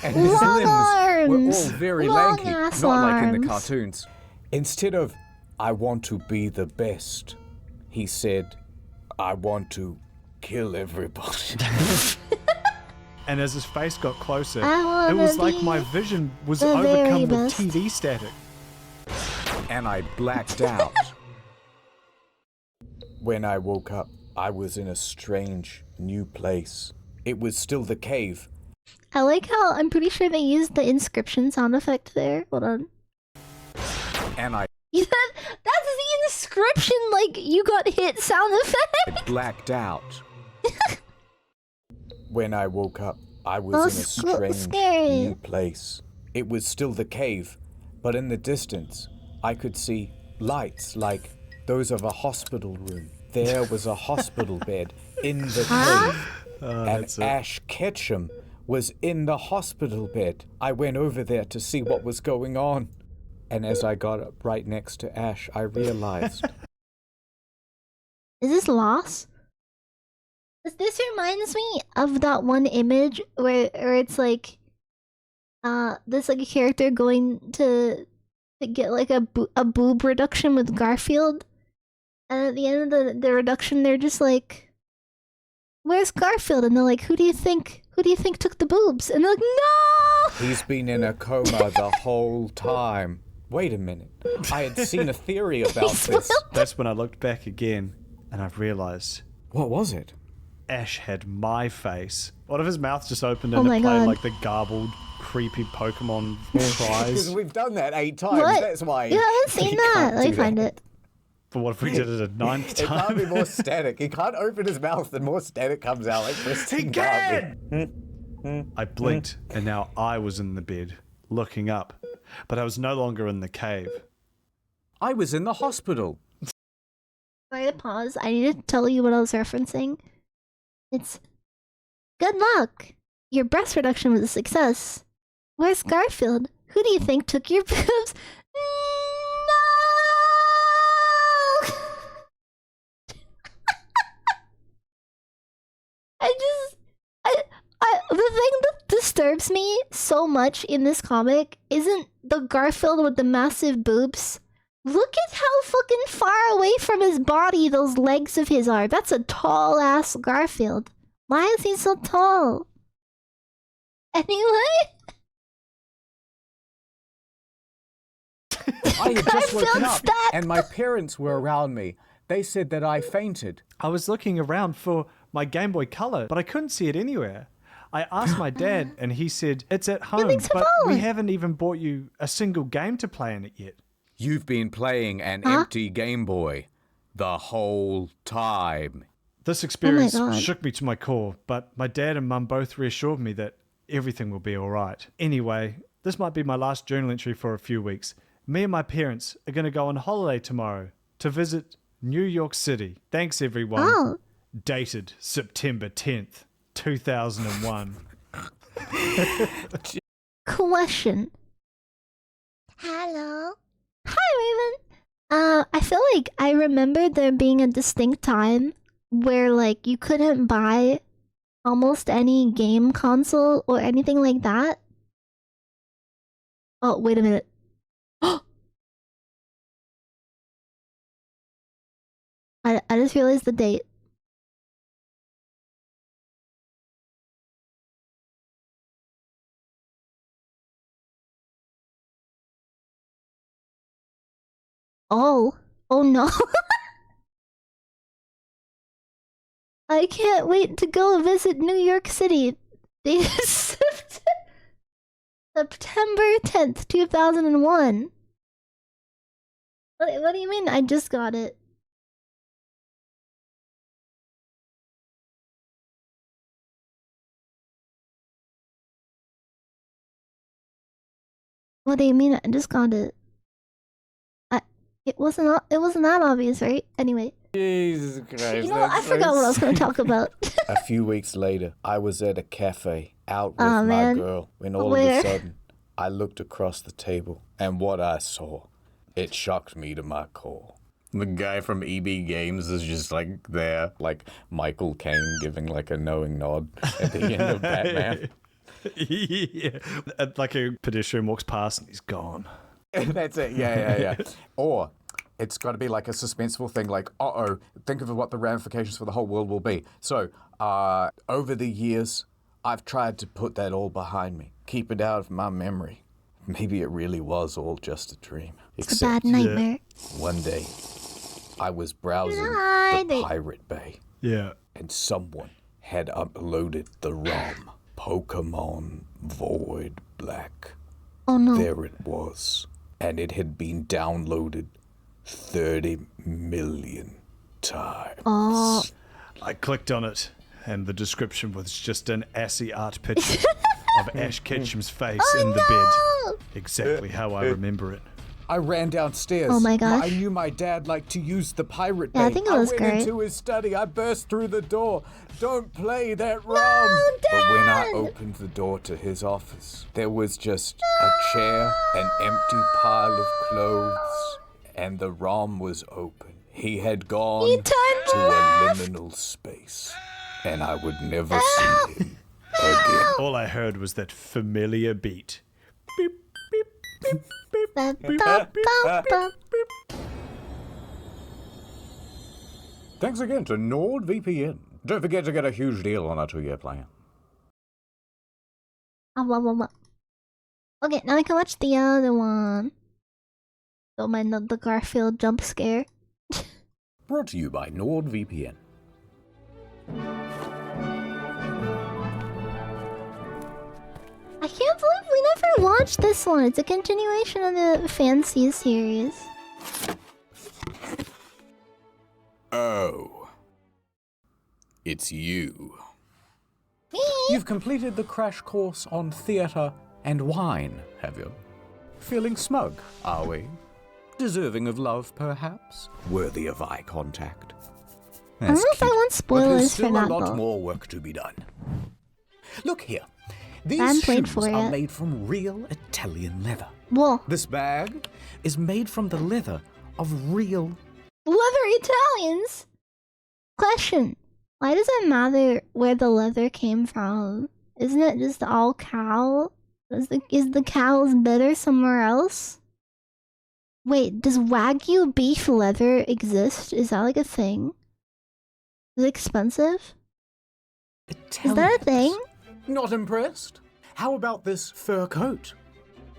And his Long limbs were all arms. very Long lanky, ass not like in the arms. cartoons. Instead of, I want to be the best, he said, I want to kill everybody. And as his face got closer, I wanna it was like be my vision was the very overcome with best. TV static. And I blacked out. When I woke up, I was in a strange, new place. It was still the cave. I like how I'm pretty sure they used the inscription sound effect there. Hold on. And I That's the inscription, like, you got hit sound effect. blacked out. When I woke up, I was in a strange, scary. new place. It was still the cave, but in the distance, I could see lights like those of a hospital room. There was a hospital bed in the cave, and Ash Ketchum was in the hospital bed. I went over there to see what was going on, and as I got up right next to Ash, I realized... Is this loss? This reminds me of that one image where it's like, this like a character going to get like a boob reduction with Garfield, and at the end of the reduction, they're just like, "Where's Garfield?" And they're like, "Who do you think took the boobs?" And they're like, "No!" He's been in a coma the whole time. Wait a minute. I had seen a theory about this. That's when I looked back again, and I realized What was it? Ash had my face. What if his mouth just opened Oh and my it played God. like the garbled, creepy Pokemon cries? Because we've done that 8 times. What? That's why. You haven't seen he that? can't Let me do find that. it. But what if we did it a ninth It can't be time? more static. He can't open his mouth and more static comes out like this. He can't. I blinked, and now I was in the bed, looking up. But I was no longer in the cave. I was in the hospital. Sorry to pause. I need to tell you what I was referencing. It's good luck. Your breast reduction was a success. Where's Garfield? Who do you think took your boobs? No! The thing that disturbs me so much in this comic isn't the Garfield with the massive boobs. Look at how fucking far away from his body those legs of his are. That's a tall ass Garfield. Why is he so tall? Anyway. I had just woken Garfield up stat. and my parents were around me. They said that I fainted. I was looking around for my Game Boy Color, but I couldn't see it anywhere. I asked my dad, and he said, "It's at home, Feelings but we valid. haven't even bought you a single game to play in it yet." You've been playing an empty Game Boy the whole time. This experience God. shook me to my core, but my dad and mum both reassured me that everything will be all right. Anyway, this might be my last journal entry for a few weeks. Me and my parents are going to go on holiday tomorrow to visit New York City. Thanks, everyone. Oh. Dated September 10th, 2001. Question. Hello. Hi, Raven. I feel like I remember there being a distinct time where like you couldn't buy almost any game console or anything like that. Oh, wait a minute. I just realized the date. Oh no. I can't wait to go visit New York City. September 10th, 2001. What do you mean I just got it? What do you mean I just got it? It wasn't that obvious, right? Anyway. Jesus Christ. You know what? I forgot what I was going to talk about. A few weeks later, I was at a cafe out with Aw, my man. girl when all of Where? a sudden I looked across the table and what I saw, it shocked me to my core. The guy from EB Games is just like there, like Michael Caine giving like a knowing nod at the end of Batman. Yeah. Like a pedestrian walks past and he's gone. That's it, yeah. Or It's got to be like a suspenseful thing, like, uh-oh, think of what the ramifications for the whole world will be. So, over the years, I've tried to put that all behind me, keep it out of my memory. Maybe it really was all just a dream. It's a bad nightmare. One day, I was browsing the Pirate Bay. Yeah. And someone had uploaded the ROM, Pokemon Void Black. Oh no. There it was. And it had been downloaded 30 million times. Oh. I clicked on it, and the description was just an assy art picture of Ash Ketchum's face in the bed. Exactly how I remember it. I ran downstairs. Oh my gosh. I knew my dad liked to use the Pirate Bay. Yeah, I think it was went great. into his study. I burst through the door. Don't play that ROM. No, Dad! But when I opened the door to his office, there was just a chair, an empty pile of clothes, and the ROM was open. He had gone to a liminal space, and I would never see him again. All I heard was that familiar beat. Beep, beep, beep, beep. Ba, ba, ba, ba. Thanks again to NordVPN. Don't forget to get a huge deal on our 2-year plan. Okay, now I can watch the other one. Don't mind the Garfield jump scare. Brought to you by NordVPN. I can't believe we never watched this one. It's a continuation of the Fancy series. Oh. It's you. Me? You've completed the crash course on theatre and wine, have you? Feeling smug, are we? Deserving of love, perhaps? Worthy of eye contact? I don't know if I want spoilers for but there's that still a lot though. more work to be done. Look here. These I haven't played shoes for are it. made from real Italian leather. Whoa. This bag is made from the leather of real... Leather Italians? Question. Why does it matter where the leather came from? Isn't it just all cow? Is the cows better somewhere else? Wait, does Wagyu beef leather exist? Is that like a thing? Is it expensive? Is that a thing? Not impressed? How about this fur coat?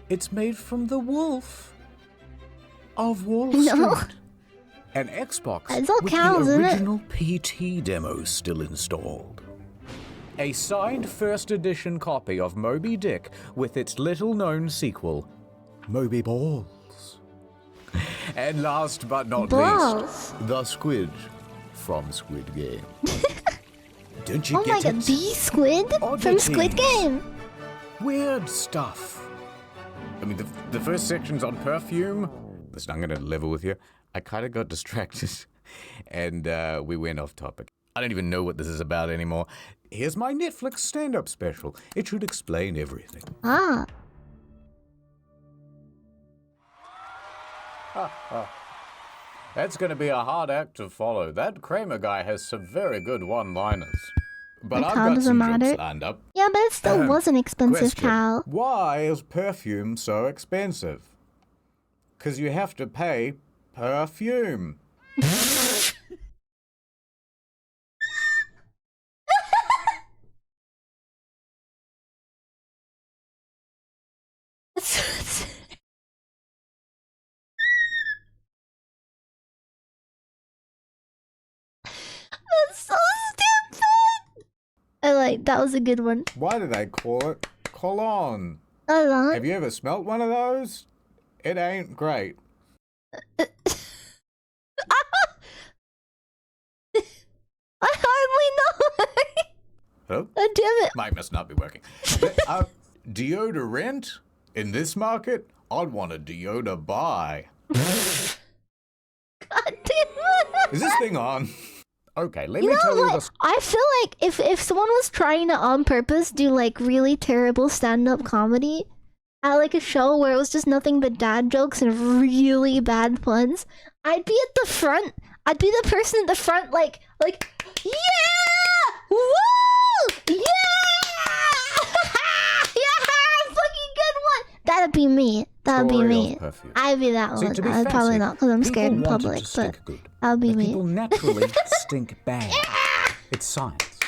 It's made from the wolf of Wall No. Street. An Xbox It's all with cows, the isn't it? original PT demo still installed. A signed first edition copy of Moby Dick with its little-known sequel, Moby Balls. And last but not Balls. least, the squid from Squid Game. Don't you Oh get my god, it? the squid from Squid Oddities. Game. Weird stuff. I mean, the first section's on perfume. Listen, I'm going to level with you. I kind of got distracted, and we went off topic. I don't even know what this is about anymore. Here's my Netflix stand-up special. It should explain everything. Ah. That's going to be a hard act to follow. That Kramer guy has some very good one-liners. But Like, I've how got does it some matter? jokes lined up. Yeah, but it still was an expensive Question. cow. Why is perfume so expensive? Because you have to pay perfume. That's so stupid. I like that was a good one. Why do they call it cologne? Hold on. Have you ever smelt one of those? It ain't great. I hardly know. Hello? Oh, damn it. Mic must not be working. Deodorant? In this market? I'd want a deodor buy. God damn it. Is this thing on? Okay, let You me know tell you what? the... I feel like if someone was trying to on purpose do like really terrible stand-up comedy at like a show where it was just nothing but dad jokes and really bad puns, I'd be at the front. I'd be the person at the front like yeah! Woo! Yeah! Yeah! Fucking good one! That'd be me. That'd be Story me. of perfume. I'd be that See, one. to be Probably fancy, not because I'm people scared in wanted public, to but stink good. I'll be But me. people naturally stink bad. It's science.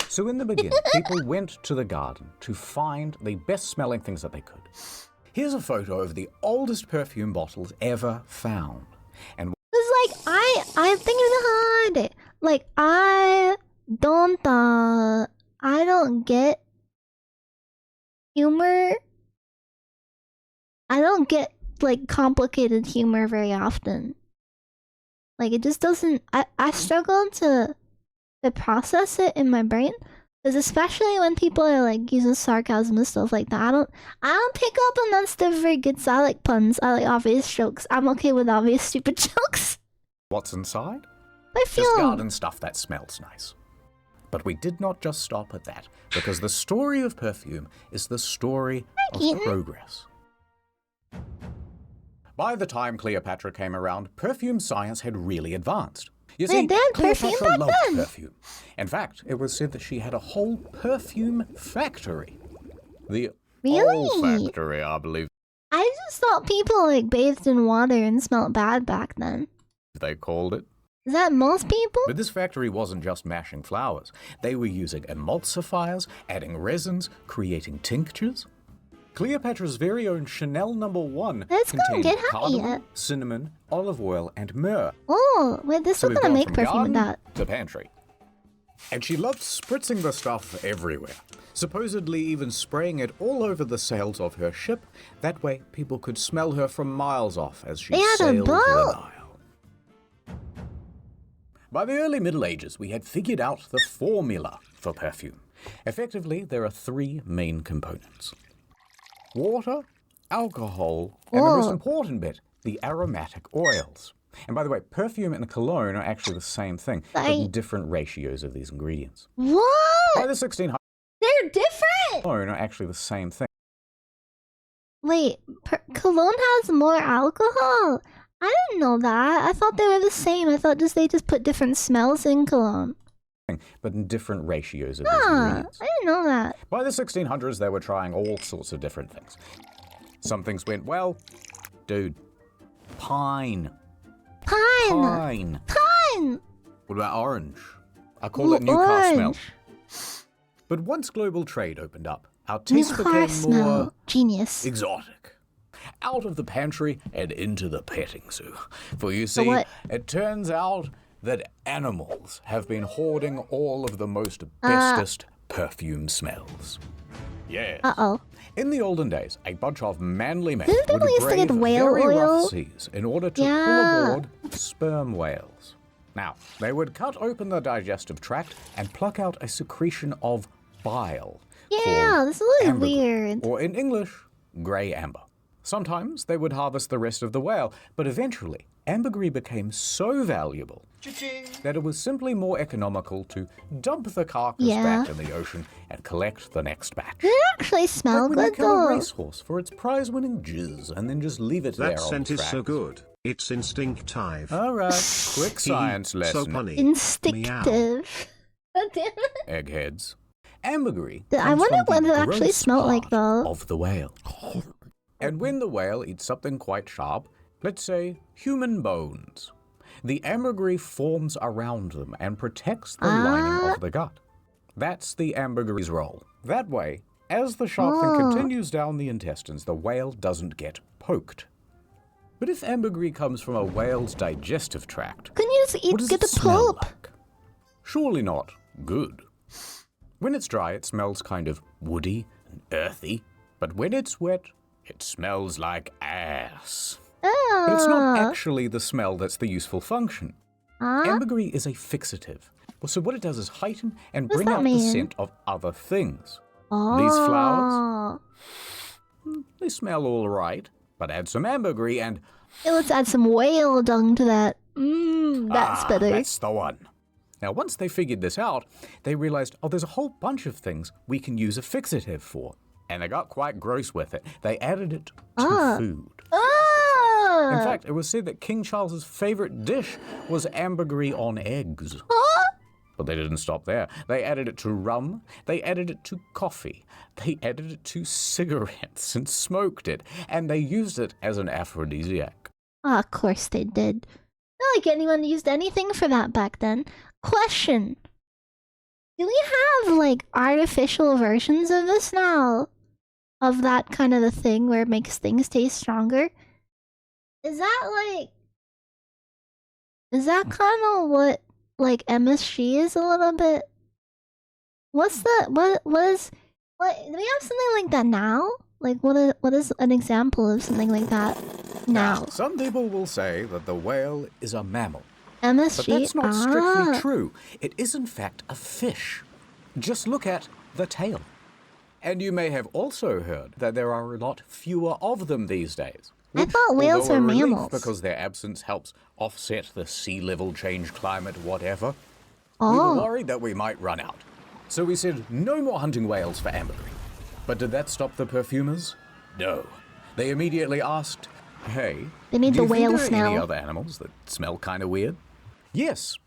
So in the beginning, people went to the garden to find the best-smelling things that they could. Here's a photo of the oldest perfume bottles ever found. And It's like I'm thinking hard. Like I don't get humor. I don't get like complicated humor very often. Like it just doesn't. I struggle to process it in my brain. Because especially when people are like using sarcasm and stuff like that, I don't pick up on that stuff very good. So I like puns. I like obvious jokes. I'm okay with obvious stupid jokes. what's inside? Perfume. Just garden stuff that smells nice. But we did not just stop at that, because the story of perfume is the story of progress. By the time Cleopatra came around, perfume science had really advanced. You see, Cleopatra loved perfume. In fact, it was said that she had a whole perfume factory. The olfactory, I believe I just thought people like bathed in water and smelled bad back then. they called it. Is that most people? But this factory wasn't just mashing flowers. They were using emulsifiers, adding resins, creating tinctures. Cleopatra's very own Chanel No. 1 contained cardamom, cinnamon, olive oil, and myrrh. Oh, wait, they're still gonna make perfume with that. The pantry. And she loved spritzing the stuff everywhere, supposedly even spraying it all over the sails of her ship. That way, people could smell her from miles off as she sailed the Nile. By the early Middle Ages, we had figured out the formula for perfume. Effectively, there are three main components: water, alcohol, and the most important bit, the aromatic oils. And by the way, perfume and cologne are actually the same thing, but in different ratios of these ingredients. What? By the 1600s, they're different! cologne are actually the same thing. Wait, cologne has more alcohol? I didn't know that. I thought they were the same. I thought they just put different smells in cologne. But in different ratios of these ingredients. I didn't know that. By the 1600s, they were trying all sorts of different things. Some things went well. Dude, pine. Pine. What about orange? I call it new car smell. But once global trade opened up, our taste became more genius, exotic. Out of the pantry and into the petting zoo. For you see, it turns out that animals have been hoarding all of the most bestest perfume smells. Yes. In the olden days, a bunch of manly men would brave very rough seas in order to pull aboard sperm whales. Now, they would cut open the digestive tract and pluck out a secretion of bile. Yeah, this is really weird. Or in English, grey amber. Sometimes they would harvest the rest of the whale, but eventually, ambergris became so valuable that it was simply more economical to dump the carcass back in the ocean and collect the next batch. They actually smell like when good you kill though. a racehorse for its prize-winning jizz and then just leave it there on That the scent is tracks. so good. It's instinctive. All right, quick science lesson. So funny. Instinctive. God damn it. Eggheads. Ambergris. I wonder what it actually gross smelled like though. Of the whale. And when the whale eats something quite sharp, let's say human bones, the ambergris forms around them and protects the lining of the gut. That's the ambergris' role. That way, as the sharp thing continues down the intestines, the whale doesn't get poked. But if ambergris comes from a whale's digestive tract, couldn't you just get the smell pulp? like? Surely not good. When it's dry, it smells kind of woody and earthy, but when it's wet, it smells like ass. But it's not actually the smell that's the useful function. Ambergris is a fixative. So what it does is heighten and bring out the scent of other things. These flowers, they smell all right, but add some ambergris and... Hey, let's add some whale dung to that. That's better. That's the one. Now, once they figured this out, they realized, there's a whole bunch of things we can use a fixative for. And they got quite gross with it. They added it to food. In fact, it was said that King Charles's favorite dish was ambergris on eggs. But they didn't stop there. They added it to rum, they added it to coffee, they added it to cigarettes and smoked it, and they used it as an aphrodisiac. Ah, of course they did. Not like anyone used anything for that back then. Question. Do we have, like, artificial versions of this now? Of that kind of a thing where it makes things taste stronger? Is that kind of what, like, MSG is a little bit? Do we have something like that now? Like, what is an example of something like that now? Some people will say that the whale is a mammal. MSG? But that's not strictly true. It is in fact a fish. Just look at the tail. And you may have also heard that there are a lot fewer of them these days. I thought whales although were a relief mammals. because their absence helps offset the sea level change, climate, whatever. Oh. We were worried that we might run out. So we said no more hunting whales for ambergris. But did that stop the perfumers? No. They immediately asked, hey, They need do the you think whale there are smell. any other animals that smell kind of weird? Yes.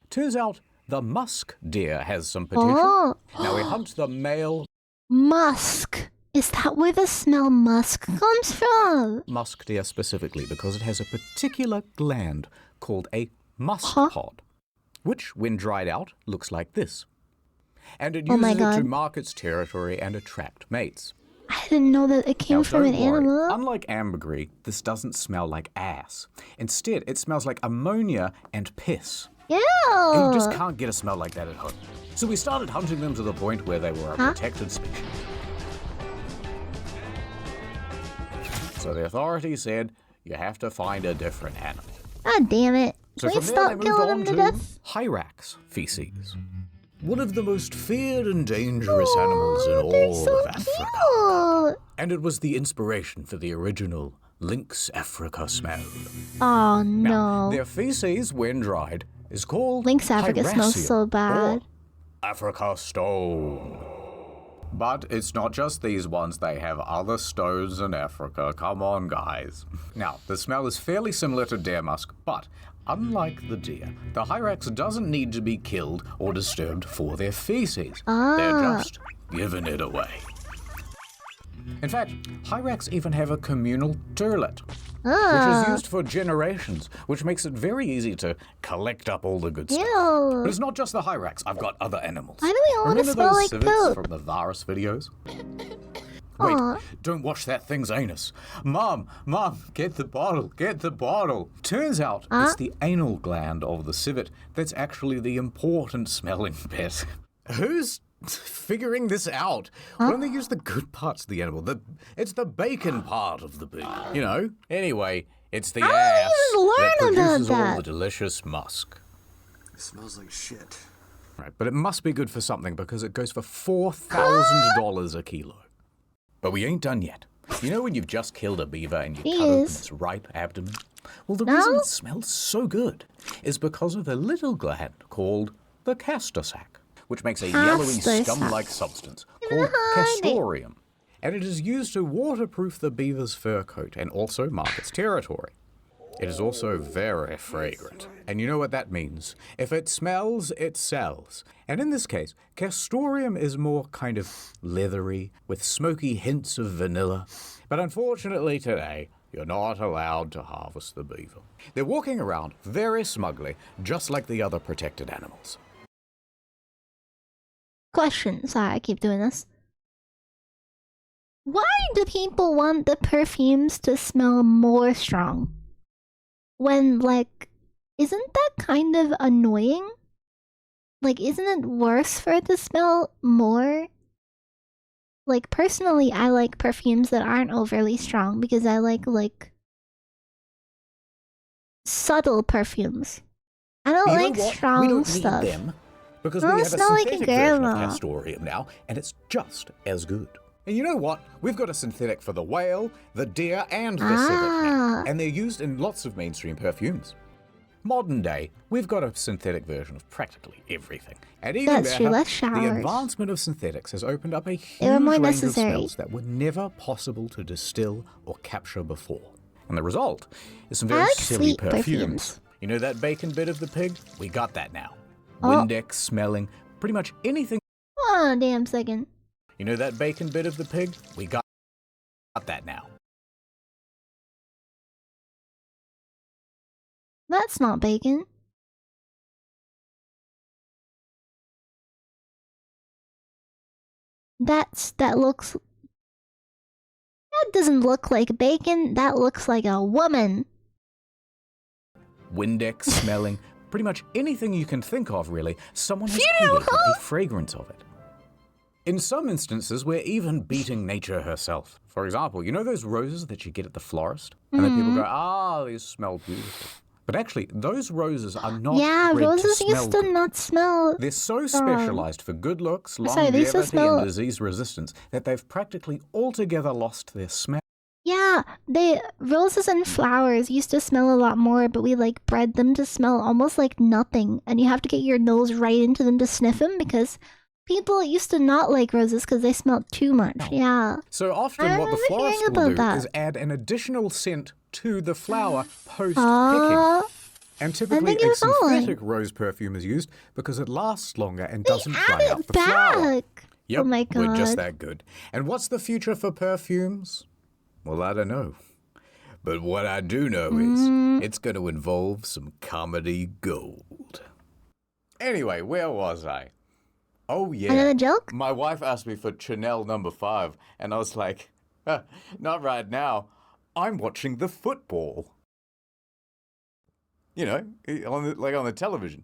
Turns out the musk deer has some potential. Oh. Now we hunt the male Musk. Is that where the smell musk comes from? musk deer specifically because it has a particular gland called a musk pod, which, when dried out, looks like this. And it Oh my uses it to God. mark its territory and attract mates. I didn't know that it came Now, from an don't worry. animal. Unlike ambergris, this doesn't smell like ass. Instead, it smells like ammonia and piss. Ew. And you just can't get a smell like that at home. So we started hunting them to the point where they were a protected species. So the authorities said, you have to find a different animal. God damn it. So Can we from there, stop they moved killing on them to death? hyrax feces. One of the most feared and dangerous animals in all of Africa. Cute. And it was the inspiration for the original Lynx Africa smell. Oh Now, no. their feces, when dried, is called Lynx Africa smells Hyraceum, so bad. or Africa stone. But it's not just these ones, they have other stones in Africa. Come on, guys. Now, the smell is fairly similar to deer musk, but unlike the deer, the hyrax doesn't need to be killed or disturbed for their feces. They're just giving it away. In fact, hyrax even have a communal toilet, which is used for generations, which makes it very easy to collect up all the good stuff. Ew. But it's not just the hyrax. I've got other animals. Why do we all want to Remember smell those like civets poop? from the Varus videos? Wait, Aw. don't wash that thing's anus. Mom, get the bottle, get the bottle. Turns out it's the anal gland of the civet that's actually the important smelling bit. Who's figuring this out? Why don't they use the good parts of the animal? It's the bacon part of the pig, you know? Anyway, it's the ass even learn that about produces all that. the delicious musk. It smells like shit. Right, but it must be good for something because it goes for $4,000 a kilo. But we ain't done yet. You know when you've just killed a beaver and you cut open its ripe abdomen? Well, the reason it smells so good is because of a little gland called the castor sac, which makes a yellowy Castor scum-like sac. substance called castoreum. And it is used to waterproof the beaver's fur coat and also mark its territory. It is also very fragrant. And you know what that means. If it smells, it sells. And in this case, castoreum is more kind of leathery, with smoky hints of vanilla. But unfortunately today, you're not allowed to harvest the beaver. They're walking around very smugly, just like the other protected animals. Question. Sorry, I keep doing this. Why do people want the perfumes to smell more strong? When, like, isn't that kind of annoying? Like, isn't it worse for it to smell more? Like, personally, I like perfumes that aren't overly strong because I like subtle perfumes. I don't You know like what? strong We don't stuff. need them because I we don't have a smell like a synthetic version of grandma. castoreum now, and it's just as good. And you know what? We've got a synthetic for the whale, the deer, and the civet now, and they're used in lots of mainstream perfumes. Modern day, we've got a synthetic version of practically everything. And even That's true, better, less the showers. advancement of synthetics has opened up a huge They were more range necessary. of smells that were never possible to distill or capture before. And the result is some very I like silly sweet perfumes. You know that bacon bit of the pig? We got that now. Windex smelling, pretty much anything. Oh, damn second. You know that bacon bit of the pig? We got that now. That's not bacon. That looks... That doesn't look like bacon. That looks like a woman. Windex smelling, pretty much anything you can think of, really. Someone has Funeral created home? a fragrance of it. In some instances, we're even beating nature herself. For example, you know those roses that you get at the florist? And then people go, ah, these smell beautiful. But actually, those roses are not bred roses to used smell to good. not smell. They're so specialized for good looks, Sorry, they used to longevity, smell- and disease resistance that they've practically altogether lost their smell. Yeah, roses and flowers used to smell a lot more, but we like bred them to smell almost like nothing, and you have to get your nose right into them to sniff them because people used to not like roses because they smelled too much. Yeah. So often I what the remember hearing florist will about do that. is add an additional scent to the flower post-picking. And typically think a it's falling. synthetic rose perfume is used because it lasts longer and doesn't Add dry out it the flower. back. Yep, Oh my we're just God. that good. And what's the future for perfumes? Well, I don't know. But what I do know is it's going to involve some comedy gold. Anyway, where was I? Oh, yeah. Another joke? My wife asked me for Chanel number 5, and I was like, not right now. I'm watching the football. You know, on the television.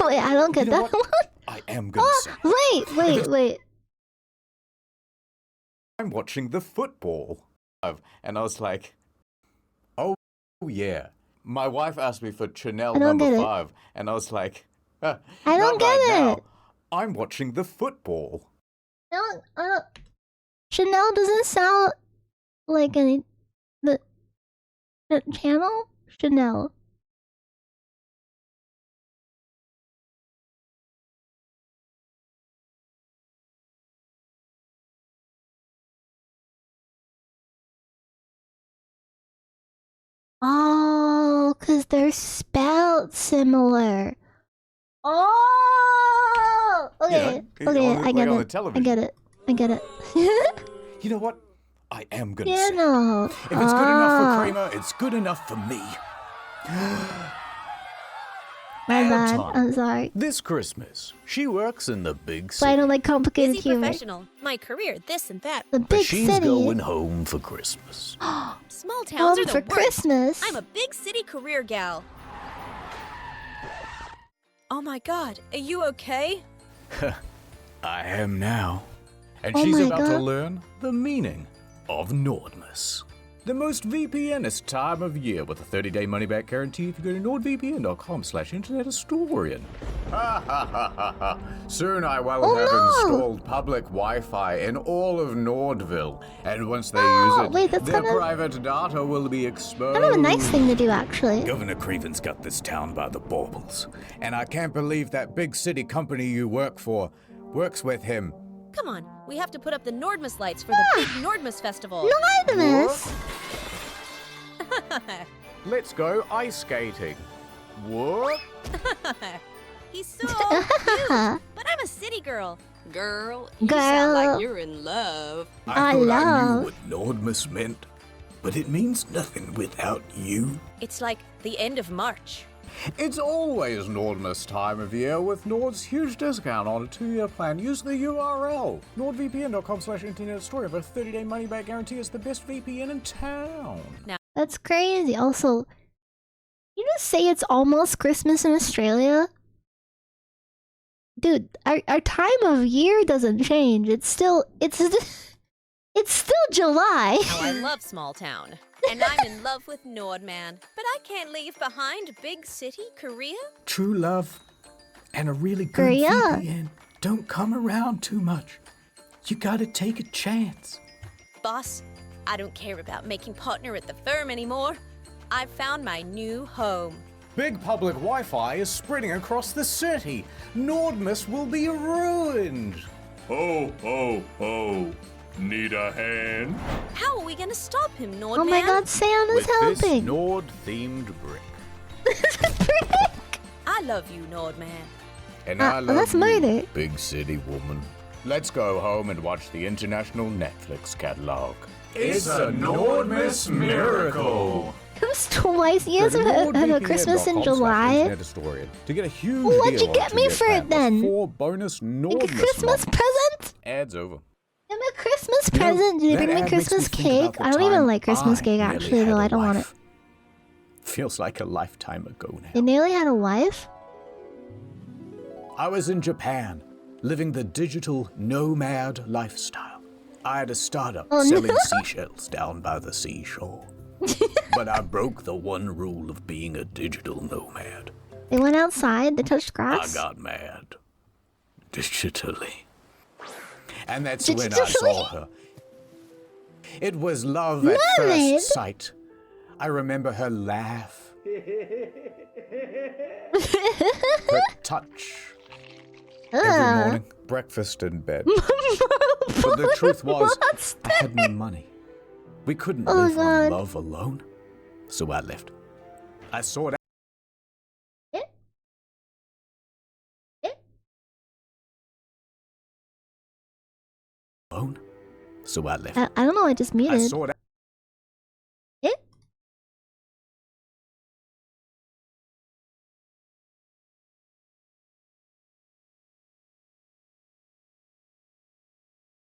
Wait, I don't get You know that what? one. I am going to say. Wait. I'm watching the football. And I was like, oh, yeah. My wife asked me for Chanel I don't number get it. 5, and I was like, I not don't get right now. it. I'm watching the football. Chanel doesn't sound like any the channel Chanel. Oh, cause they're spelled similar. Oh, okay, You know, okay, on I get on the it. I television. get it. I get it. You know what? I am going to say. Channel. If it's good enough for Kramer, it's good enough for me. My bad. Anton. I'm sorry. This Christmas, she works in the big So I city. don't like complicated Busy humor. professional. My career, this and that. The But big she's city. going home for Christmas. Small towns Home are the for worst. Christmas. I'm a big city career gal. Oh my god, are you okay? I am now. And Oh she's my about to God. learn the meaning of Nordmas. The most VPNist time of year with a 30-day money-back guarantee if you go to nordvpn.com/internethistorian. Ha ha ha ha ha. Soon I will have installed public Wi-Fi in all of Nordville. And once they use it, wait, that's their kind of- private data will be exposed. Kind of a nice thing to do, actually. Governor Craven's got this town by the baubles. And I can't believe that big city company you work for works with him. Come on, we have to put up the Nordmas lights for the big Nordmas festival. Nordmas. Let's go ice skating. What? He's so cute, but I'm a city girl. Girl, you sound like you're in love. I thought I knew what Nordmas meant, but it means nothing without you. It's like the end of March. It's always Nordmas time of year with Nord's huge discount on a 2-year plan. Use the URL, nordvpn.com/internetstory for a 30-day money-back guarantee. It's the best VPN in town. That's crazy. Also, you just say it's almost Christmas in Australia? Dude, our time of year doesn't change. It's still July. Now I love small town, and I'm in love with Nordman, but I can't leave behind big city Korea. True love and a really good Korea. VPN don't come around too much. You gotta take a chance. Boss, I don't care about making partner at the firm anymore. I've found my new home. Big public Wi-Fi is spreading across the city. Nordmas will be ruined. Ho, ho, ho. Need a hand? How are we gonna stop him, Nordman? Oh my god, Santa's With this helping. Nord-themed brick. I love you, Nordman. And I love that's you, murder. big city woman. Let's go home and watch the international Netflix catalog. It's a Nordmas miracle. Comes twice. You guys have a Christmas in July. To get a huge Well, what'd deal you get on me Trivia for Plan it then? with 4 bonus Like a Nordmas Christmas months. present? Ads over. I'm a Christmas You know, present. Did they that bring me ad makes Christmas think about cake? the I don't even time like Christmas I cake nearly actually, had though. a I don't want it. wife. Feels like a lifetime ago now. They nearly had a wife? I was in Japan, living the digital nomad lifestyle. I had a startup selling seashells down by the seashore. But I broke the one rule of being a digital nomad. They went outside, they touched I grass. got mad. Digitally. And that's when I saw her. It was love at Mermaid? first sight. I remember her laugh. Her touch. Every morning, breakfast in bed. But the truth was, I had no money. We couldn't live on love alone. So I left. I sought out. Alone. So I left. I don't know, I just I muted. sought out.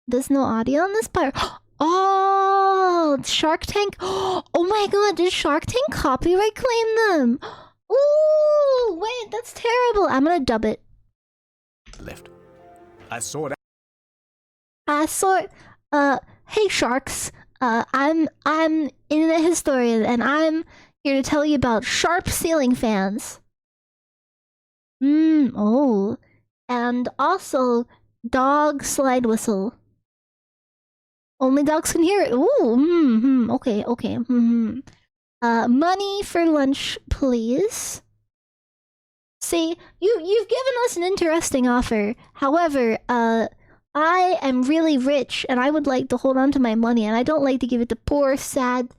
There's no audio on this part. Oh, Shark Tank. Oh my god, did Shark Tank copyright claim them? Ooh, wait, that's terrible. I'm gonna dub it. Left. I sought out. Hey sharks. I'm internet historian and I'm here to tell you about sharp ceiling fans. Oh. And also dog slide whistle. Only dogs can hear it. Ooh, okay. Money for lunch, please. See, you've given us an interesting offer. However, I am really rich and I would like to hold on to my money and I don't like to give it to poor, sad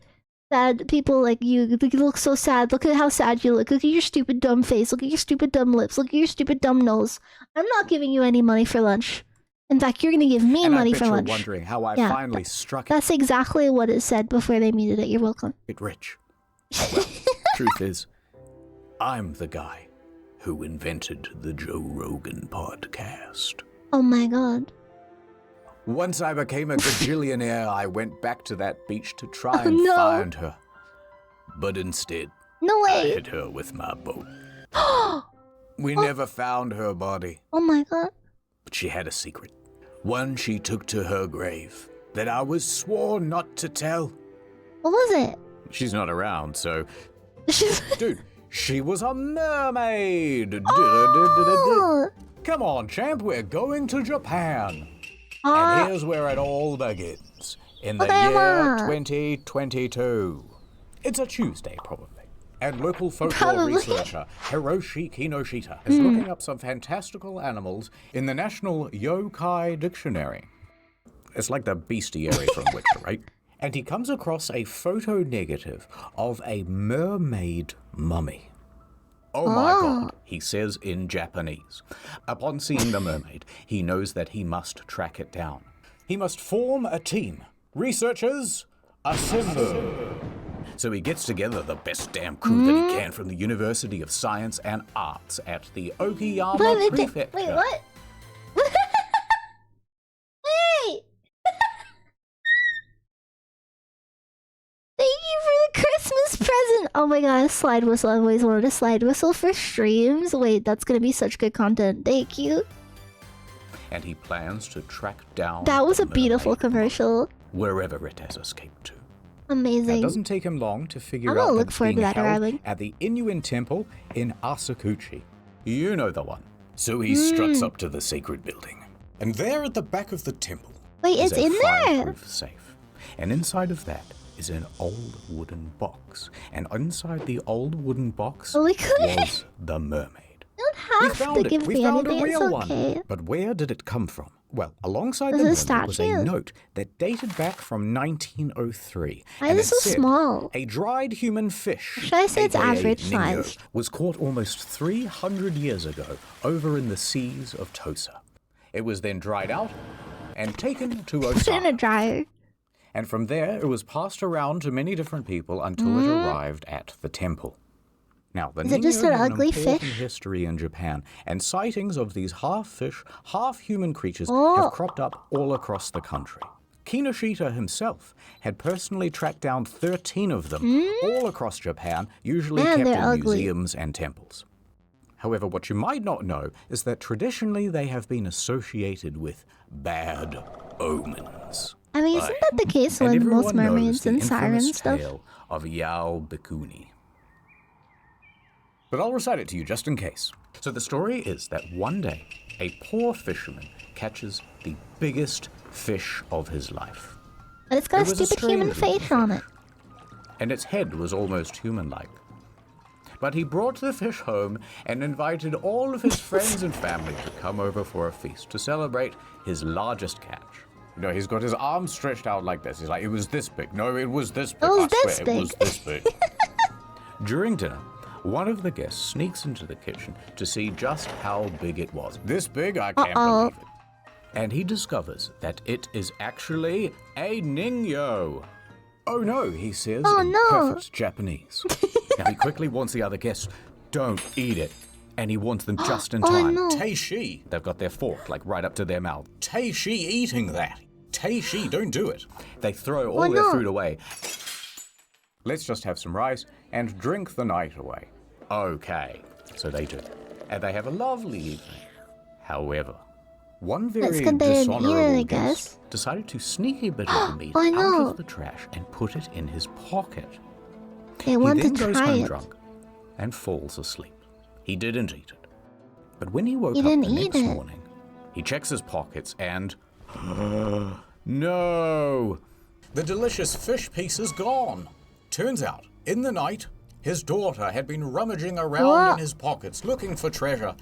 people like you. You look so sad. Look at how sad you look. Look at your stupid dumb face. Look at your stupid dumb lips. Look at your stupid dumb nose. I'm not giving you any money for lunch. In fact, you're gonna give me money for lunch. Wondering how I finally struck it. That's exactly what it said before they muted it. You're welcome. Get rich. Well, truth is, I'm the guy who invented the Joe Rogan podcast. Oh my god. Once I became a gajillionaire, I went back to that beach to try and find her. But instead, I hit her with my boat. We never found her body. Oh my god. But she had a secret. One she took to her grave that I was sworn not to tell. What was it? She's not around, so... Dude, she was a mermaid! Come on, champ, we're going to Japan. And here's where it all begins. In the year 2022. It's a Tuesday, probably. And local folklore researcher Hiroshi Kinoshita is looking up some fantastical animals in the National Yokai Dictionary. It's like the bestiary from Witcher, right? And he comes across a photo negative of a mermaid mummy. Oh my god, he says in Japanese. Upon seeing the mermaid, he knows that he must track it down. He must form a team. Researchers, assemble. So he gets together the best damn crew that he can from the University of Science and Arts at the Okayama Prefecture. Wait, what? Wait! Thank you for the Christmas present! Oh my god, a slide whistle. I've always wanted a slide whistle for streams. Wait, that's gonna be such good content. Thank you. And he plans to track down That was a beautiful commercial. wherever it has escaped to. Amazing. It doesn't take him long to figure I'm out gonna that look it's forward to being that held arriving. at the Inuin Temple in Asakuchi. You know the one. So he struts up to the sacred building. And there at the back of the temple Wait, is it's a in there! fireproof safe. And inside of that is an old wooden box. And inside the old wooden box was the mermaid. You don't have to give We me found anything. a real It's one. okay. But where did it come from? Well, alongside There's the a moon was a statue? note that dated back from 1903. Why and is it this so said, small? A dried human fish, Should I say it's aka average Ningyo, size? was caught almost 300 years ago over in the seas of Tosa. It was then dried out and taken to Put it in a Osaka. dryer. And from there, it was passed around to many different people until it arrived at the temple. Now, the Is it just Ningyo an have ugly important fish? history in Japan, and sightings of these half-fish, half-human creatures Oh. have cropped up all across the country. Kinoshita himself had personally tracked down 13 of them all across Japan, usually Man, kept they're in ugly. museums and temples. However, what you might not know is that traditionally they have been associated with bad omens. I mean, isn't that the case And with everyone most knows mermaids the and infamous sirens stuff? tale of Yao Bikuni. But I'll recite it to you just in case. So the story is that one day, a poor fisherman catches the biggest fish of his life. But it's got It a was a stupid human strange face on it. And its head was almost human-like. But he brought the fish home and invited all of his friends and family to come over for a feast to celebrate his largest catch. You know, he's got his arms stretched out like this. He's like, it was this big. No, it was this big. It was I this swear, big. it was this big. During dinner, one of the guests sneaks into the kitchen to see just how big it was. This big? I can't believe it. And he discovers that it is actually a Ningyo. Oh no, he says Oh, in no. perfect Japanese. Now he quickly warns the other guests, don't eat it. And he warns them just in Oh, time. no. Teishi. They've got their fork like right up to their mouth. Teishi eating that. Teishi, don't do it. They throw all Oh, their no. food away. Let's just have some rice and drink the night away. Okay, so they do. And they have a lovely evening. However, one Let's very get there and eat it, dishonorable I guess. guest decided to sneak a bit of the meat I out know. of the trash and put it in his pocket. They want he then to goes try home it. drunk and falls asleep. He didn't eat it. But when he woke He up the didn't eat next it. morning, he checks his pockets and... no! The delicious fish piece is gone. Turns out, in the night, his daughter had been rummaging around What? in his pockets looking for treasure,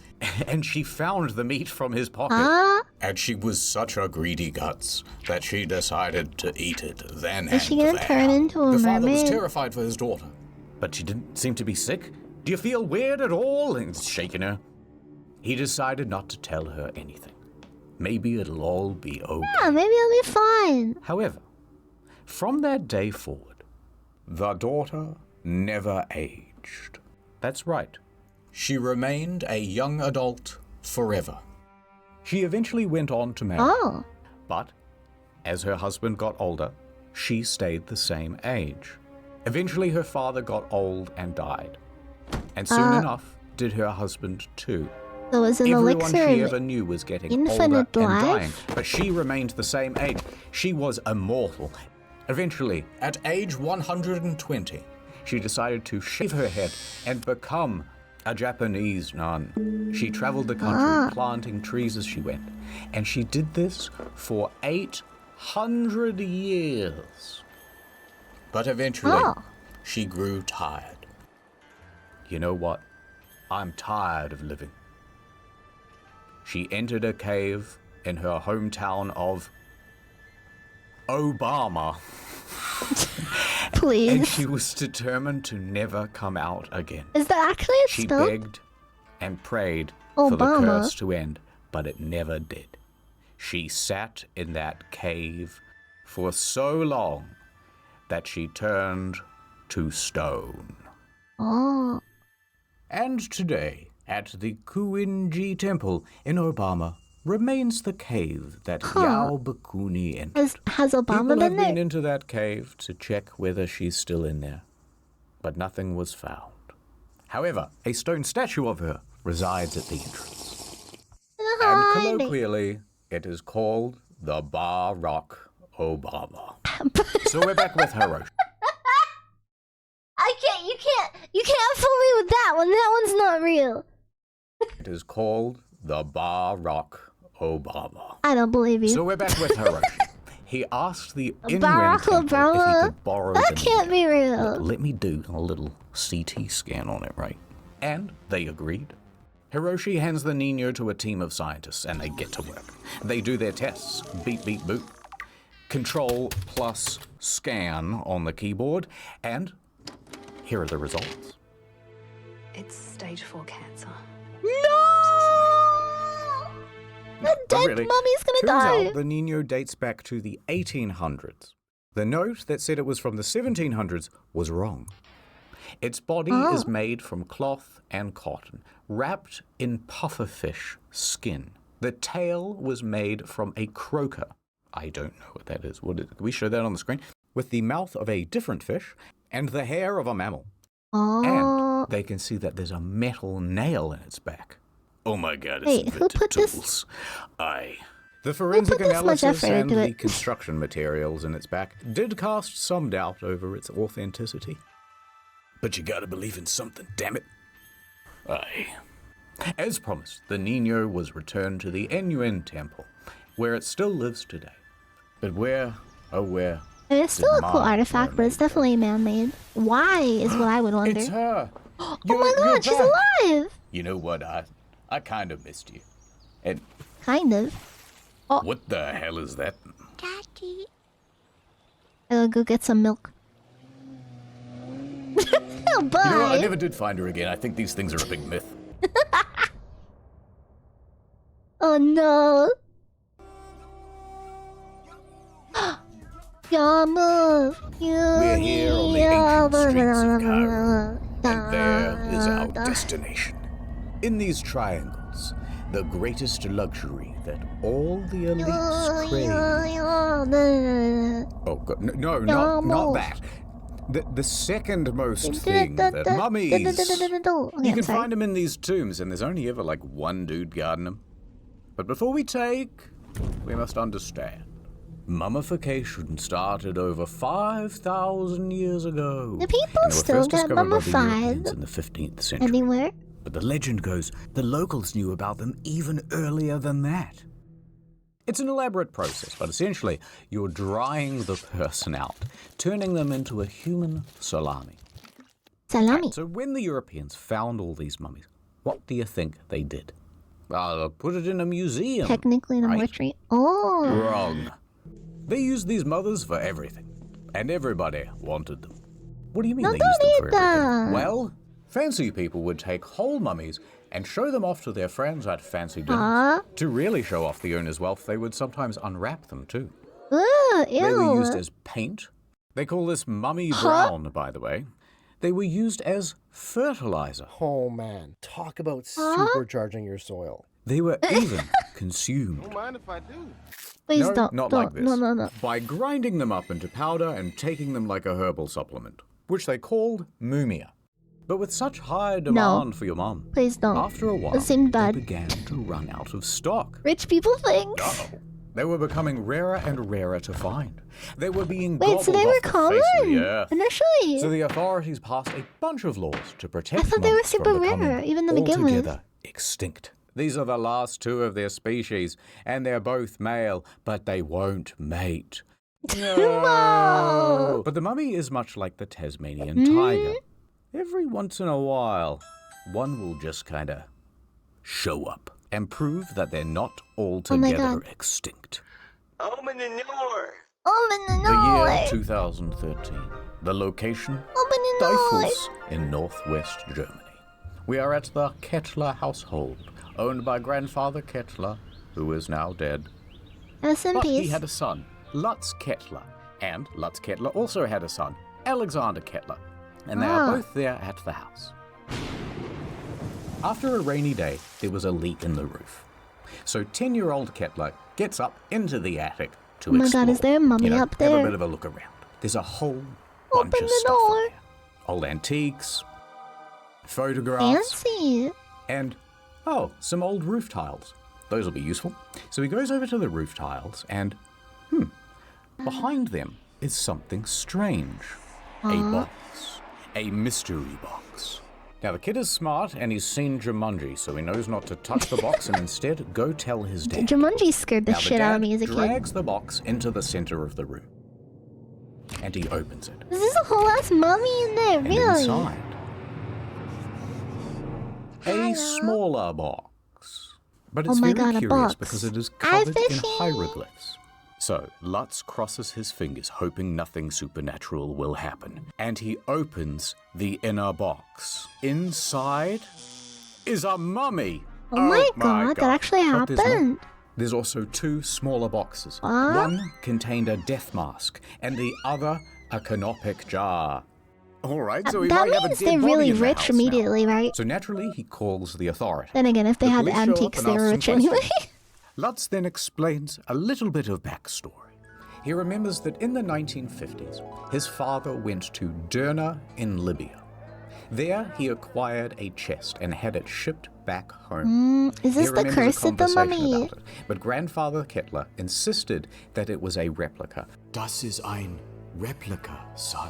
and she found the meat from his pocket. Huh? And she was such a greedy guts that she decided to eat it then Is she gonna and there. turn into a The father was mermaid? terrified for his daughter, but she didn't seem to be sick. Do you feel weird at all? And shaking her. He decided not to tell her anything. Maybe it'll all be okay. Yeah, maybe it'll be fine. However, from that day forward, the daughter never aged. That's right. She remained a young adult forever. She eventually went on to marry. Oh. But as her husband got older, she stayed the same age. Eventually her father got old and died. And soon enough did her husband too. So it's an Everyone elixir she of ever knew was getting infinite older and dying, life? but she remained the same age. She was immortal. Eventually, at age 120, she decided to shave her head and become a Japanese nun. She traveled the country planting trees as she went, and she did this for 800 years. But eventually, she grew tired. You know what? I'm tired of living. She entered a cave in her hometown of Obama. Please. And she was determined to never come out again. Is that actually a She spell? begged and prayed for the Obama. curse to end, but it never did. She sat in that cave for so long that she turned to stone. Oh. And today, at the Kuinji Temple in Obama, remains the cave that Yao Bikuni entered. Has Obama People have been been there? into that cave to check whether she's still in there, but nothing was found. However, a stone statue of her resides at the entrance. And colloquially, it is called the Barack Obama. So we're back with Hiroshi. You can't fool me with that one. That one's not real. It is called the Barack Obama. I don't believe you. So we're back with Hiroshi. He asked the Barack Inren temple if he Obama? could borrow That the can't be real. Let me do a little CT scan on it, right? And they agreed. Hiroshi hands the Nino to a team of scientists, and they get to work. They do their tests. Beep, beep, boop. Control plus scan on the keyboard, and here are the results. It's stage 4 cancer. No! The dead Really, mummy's gonna turns die. out the Nino dates back to the 1800s. The note that said it was from the 1700s was wrong. Its body is made from cloth and cotton, wrapped in pufferfish skin. The tail was made from a croaker. I don't know what that is. Can we show that on the screen? With the mouth of a different fish and the hair of a mammal. And they can see that there's a metal nail in its back. Oh my god, it's invented tools. The forensic analysis and the construction materials in its back did cast some doubt over its authenticity. But you gotta believe in something, damn it. As promised, the Nino was returned to the Enyuin Temple, where it still lives today. But where, oh where... It's still a cool artifact, but it's definitely man-made. Why is what I would wonder. It's her! Oh my god, she's alive! You know what, I kind of missed you. And... Kind of. Oh. What the hell is that? Daddy. I'll go get some milk. Oh, bye! You know what, I never did find her again. I think these things are a big myth. Oh no! Your move! We're here on the ancient streets of Cairo, and there is our destination. In these triangles, the greatest luxury that all the elites crave. Oh god, no, not that. The second most thing that mummies. You can find them in these tombs, and there's only ever like one dude guarding them. But before we take, we must understand. Mummification started over 5,000 years ago. Do people still get mummified in the 15th century. anywhere? But the legend goes the locals knew about them even earlier than that. It's an elaborate process, but essentially you're drying the person out, turning them into a human salami. Salami. Right, so when the Europeans found all these mummies, what do you think they did? Put it in a museum. Technically in a mortuary. Oh. Wrong. They used these mothers for everything, and everybody wanted them. What do you mean they used them for everything? Well, fancy people would take whole mummies and show them off to their friends at fancy dinners. To really show off the owner's wealth, they would sometimes unwrap them too. Ew. They were used as paint. They call this mummy brown, by the way. They were used as fertilizer. Oh man, talk about supercharging your soil. They were even consumed. Don't mind if I do. Please no, don't. not don't. like this. No. By grinding them up into powder and taking them like a herbal supplement, which they called mumia. But with such high demand for your mum, please don't. After a while, it seemed bad. They began to run out of stock. Rich people things. They were becoming rarer and rarer to find. They were being Wait, so they were common initially? So the authorities passed a bunch of laws to protect. I thought they were mummies super from becoming rare, even to begin with. altogether extinct. These are the last two of their species, and they're both male, but they won't mate. No. But the mummy is much like the Tasmanian tiger. Every once in a while, one will just kind of show up and prove that they're not altogether extinct. Open the The year 2013. The location? Diefels in northwest Germany. We are at the Kettler household, owned by grandfather Kettler, who is now dead. Rest in But peace. he had a son, Lutz Kettler, and Lutz Kettler also had a son, Alexander Kettler, and they are both there at the house. After a rainy day, there was a leak in the roof. So 10-year-old Kettler gets up into the attic to explore. Oh my god, is there a mummy up there? Have a bit of a look around. There's a whole bunch of stuff in there. Old antiques, photographs. Fancy. And, some old roof tiles. Those will be useful. So he goes over to the roof tiles and, behind them is something strange. A box. A mystery box. Now, the kid is smart and he's seen Jumanji, so he knows not to touch the box and instead go tell his dad. Jumanji scared the Now, shit out of me as a dad kid. drags the box into the center of the room. And he opens it. This is a whole ass mummy in there, And really? inside, a smaller box. But Oh it's my very God, a curious box. because it is I'm covered in fishy. hieroglyphs. So Lutz crosses his fingers, hoping nothing supernatural will happen. And he opens the inner box. Inside is a mummy. Oh my God, that actually But there's more. happened. There's also two smaller boxes. What? One contained a death mask, and the other a canopic jar. All right, so we That might have a means dead they're body really in the rich house immediately, now. right? So naturally, he calls the authorities. Then again, if they The had police show up antiques, and they ask were some rich anyway. questions. Lutz then explains a little bit of backstory. He remembers that in the 1950s, his father went to Derna in Libya. There, he acquired a chest and had it shipped back home. Is He this the remembers a curse of the conversation mummy? about it, but grandfather Kettler insisted that it was a replica. Das ist ein Replica, son.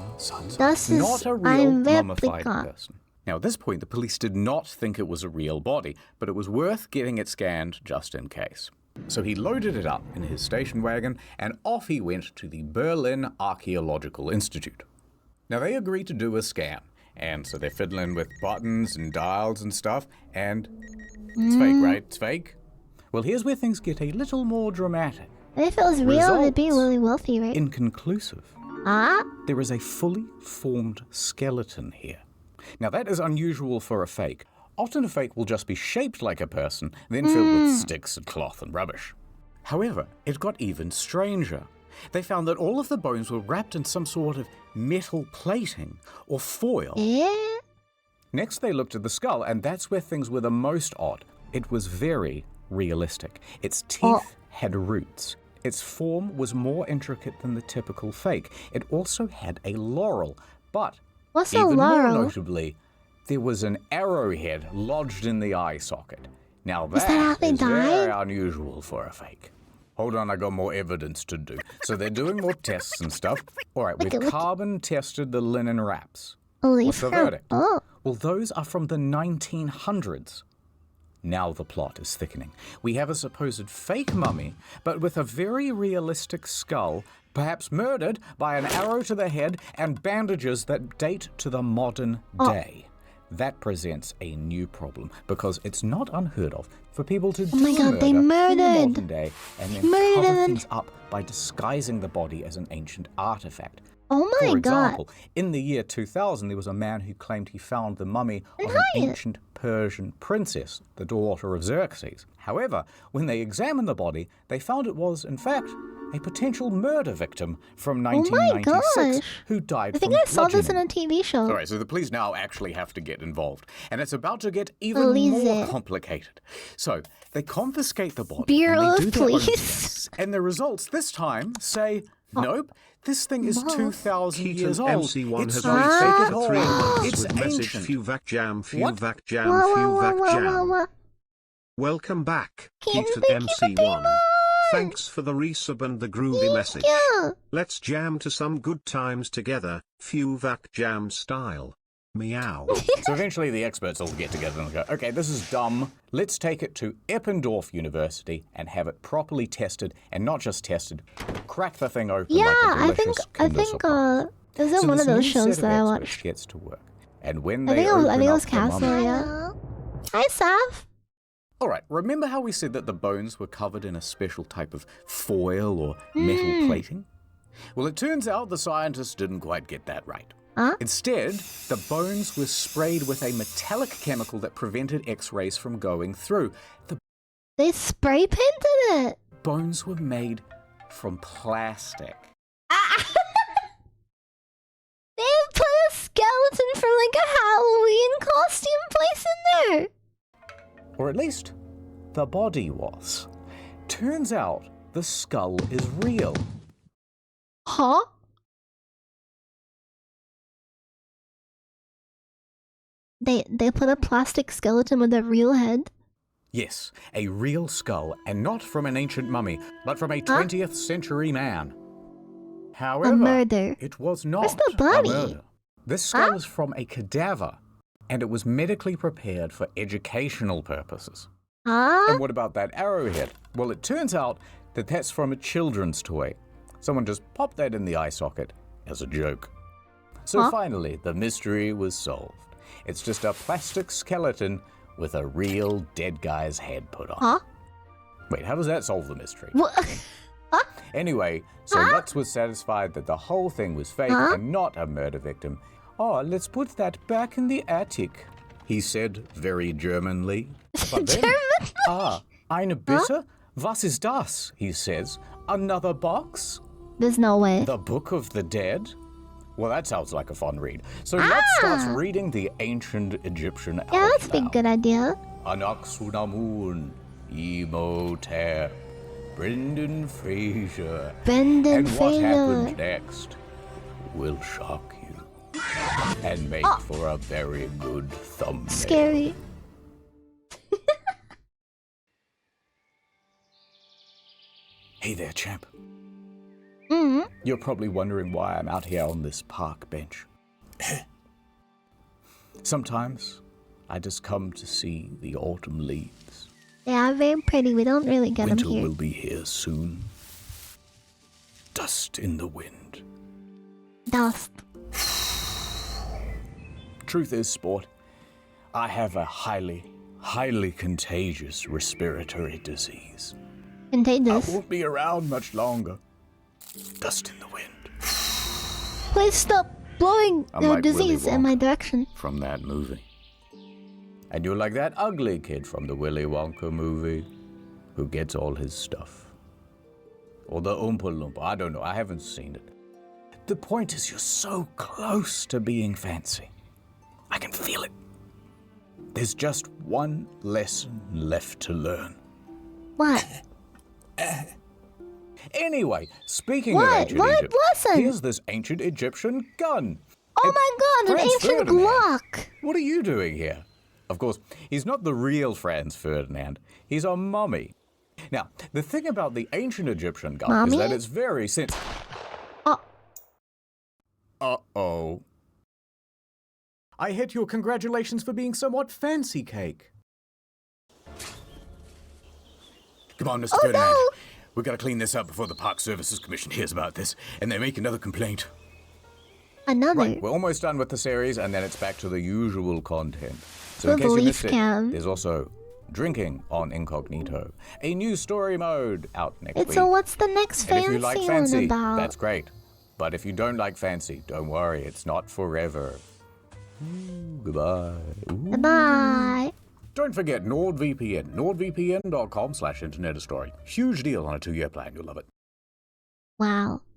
Das Not ist a real ein mummified Replika. person. Now, at this point, the police did not think it was a real body, but it was worth getting it scanned just in case. So he loaded it up in his station wagon, and off he went to the Berlin Archaeological Institute. Now, they agreed to do a scan, and so they're fiddling with buttons and dials and stuff, and it's fake, right? It's fake? Well, here's where things get a little more dramatic. If it was real, it'd be Results really wealthy, right? Inconclusive. There is a fully formed skeleton here. Now, that is unusual for a fake. Often a fake will just be shaped like a person, then filled with sticks and cloth and rubbish. However, it got even stranger. They found that all of the bones were wrapped in some sort of metal plating or foil. Next, they looked at the skull, and that's where things were the most odd. It was very realistic. Its teeth had roots. Its form was more intricate than the typical fake. It also had a laurel, but What's a even more laurel? notably, there was an arrowhead lodged in the eye socket. Now Is that how they is very died? unusual for a fake. Hold on, I got more evidence to do. So they're doing more tests and stuff. All right, we've carbon tested the linen wraps. What's the verdict? Oh. Well, those are from the 1900s. Now the plot is thickening. We have a supposed fake mummy, but with a very realistic skull, perhaps murdered by an arrow to the head and bandages that date to the modern day. That presents a new problem because it's not unheard of for people to do my God, they murder in the murdered. modern day and then Murdered cover and- things up by disguising the body as an ancient artifact. Oh my For God. example, in the year 2000, there was a man who claimed he found the mummy of an ancient Persian princess, the daughter of Xerxes. However, when they examined the body, they found it was, in fact, a potential murder victim from Oh my 1996 gosh. who died I think from I saw this in bludgeoning. a TV show. All right, so the police now actually have to get involved, and it's about to get even Police more it. complicated. So they confiscate the body, Bureau and they do of their own Police. tests, and the results this time say, nope, this thing is 2,000 years Keaton old. MC1 It's has not restayed fake at for 3 all. months It's with message ancient. Fuvac jam, What? Fuvac jam, Wah, wah, Fuvac wah, wah, jam. wah. Welcome back, Keaton, Keaton thank you for MC1. Thanks for the resub and the groovy message. you. Let's jam to some good times together, Fuvac jam style. Meow. So eventually the experts all get together and go, okay, this is dumb. Let's take it to Eppendorf University and have it properly tested, and not just tested, crack the thing open Yeah, like a I think delicious Kinder Surprise. it was in So one this of those new shows set that I of experts watched. gets to work. And when I they think it was, open up the Castle, mummy, yeah. Hi, Saf. all right, remember how we said that the bones were covered in a special type of foil or metal plating? Well, it turns out the scientists didn't quite get that right. Huh? Instead, the bones were sprayed with a metallic chemical that prevented X-rays from going through. The They spray painted it. bones were made from plastic. They put a skeleton from like a Halloween costume place in there. Or at least, the body was. Turns out, the skull is real. Huh? They put a plastic skeleton with a real head. Yes, a real skull, and not from an ancient mummy, but from a 20th century man. However, murder. it was not Where's the body? a murder. This skull is from a cadaver, and it was medically prepared for educational purposes. Huh? And what about that arrowhead? Well, it turns out that that's from a children's toy. Someone just popped that in the eye socket as a joke. So Huh? finally, the mystery was solved. It's just a plastic skeleton with a real dead guy's head put on. Huh? Wait, how does that solve the mystery? What? Huh? Anyway, so Lutz was satisfied that the whole thing was fake and not a murder victim. Oh, let's put that back in the attic, he said very Germanly. But then, eine Bitte? Was ist das? He says. Another box? There's no way. The Book of the Dead? Well, that sounds like a fun read. So Lutz starts reading the ancient Egyptian alphabet. Yeah, that's a big good idea. Anaxunamun, Emoter, Brendan Fraser. Brendan And what Fraser. happens next will shock you and make for a very good thumbnail. Scary. Hey there, champ. Mm. You're probably wondering why I'm out here on this park bench. Sometimes I just come to see the autumn leaves. They are very pretty. We don't really get Winter them here. will be here soon. Dust in the wind. Dust. Truth is, sport, I have a highly contagious respiratory disease. Contagious. I won't be around much longer. Dust in the wind. Please stop blowing I'm your like disease Willy in my Wonka direction. from that movie. And you're like that ugly kid from the Willy Wonka movie who gets all his stuff. Or the Oompa Loompa, I don't know, I haven't seen it. The point is you're so close to being fancy. I can feel it. There's just one lesson left to learn. What? Anyway, speaking of What? ancient What Egypt, lesson? here's this ancient Egyptian gun. Oh my god, an Franz ancient Ferdinand. Glock. What are you doing here? Of course, he's not the real Franz Ferdinand. He's a mummy. Now, the thing about the ancient Egyptian gun Mommy? is that it's very sensitive. Oh. Uh-oh. I hit your congratulations for being somewhat fancy, Cake. Come on, Mr. Ferdinand. No. We've got to clean this up before the Park Services Commission hears about this, and they make another complaint. Another. Right, we're almost done with the series, and then it's back to the usual content. So The in case you belief missed it, cam. there's also drinking on Incognito, a new story mode out next week. So what's the next And if fancy you like one fancy, about? that's great. But if you don't like fancy, don't worry, it's not forever. Ooh, goodbye. Ooh. Bye. Don't forget NordVPN, nordvpn.com/internetastory. Huge deal on a 2-year plan, you'll love it. Wow.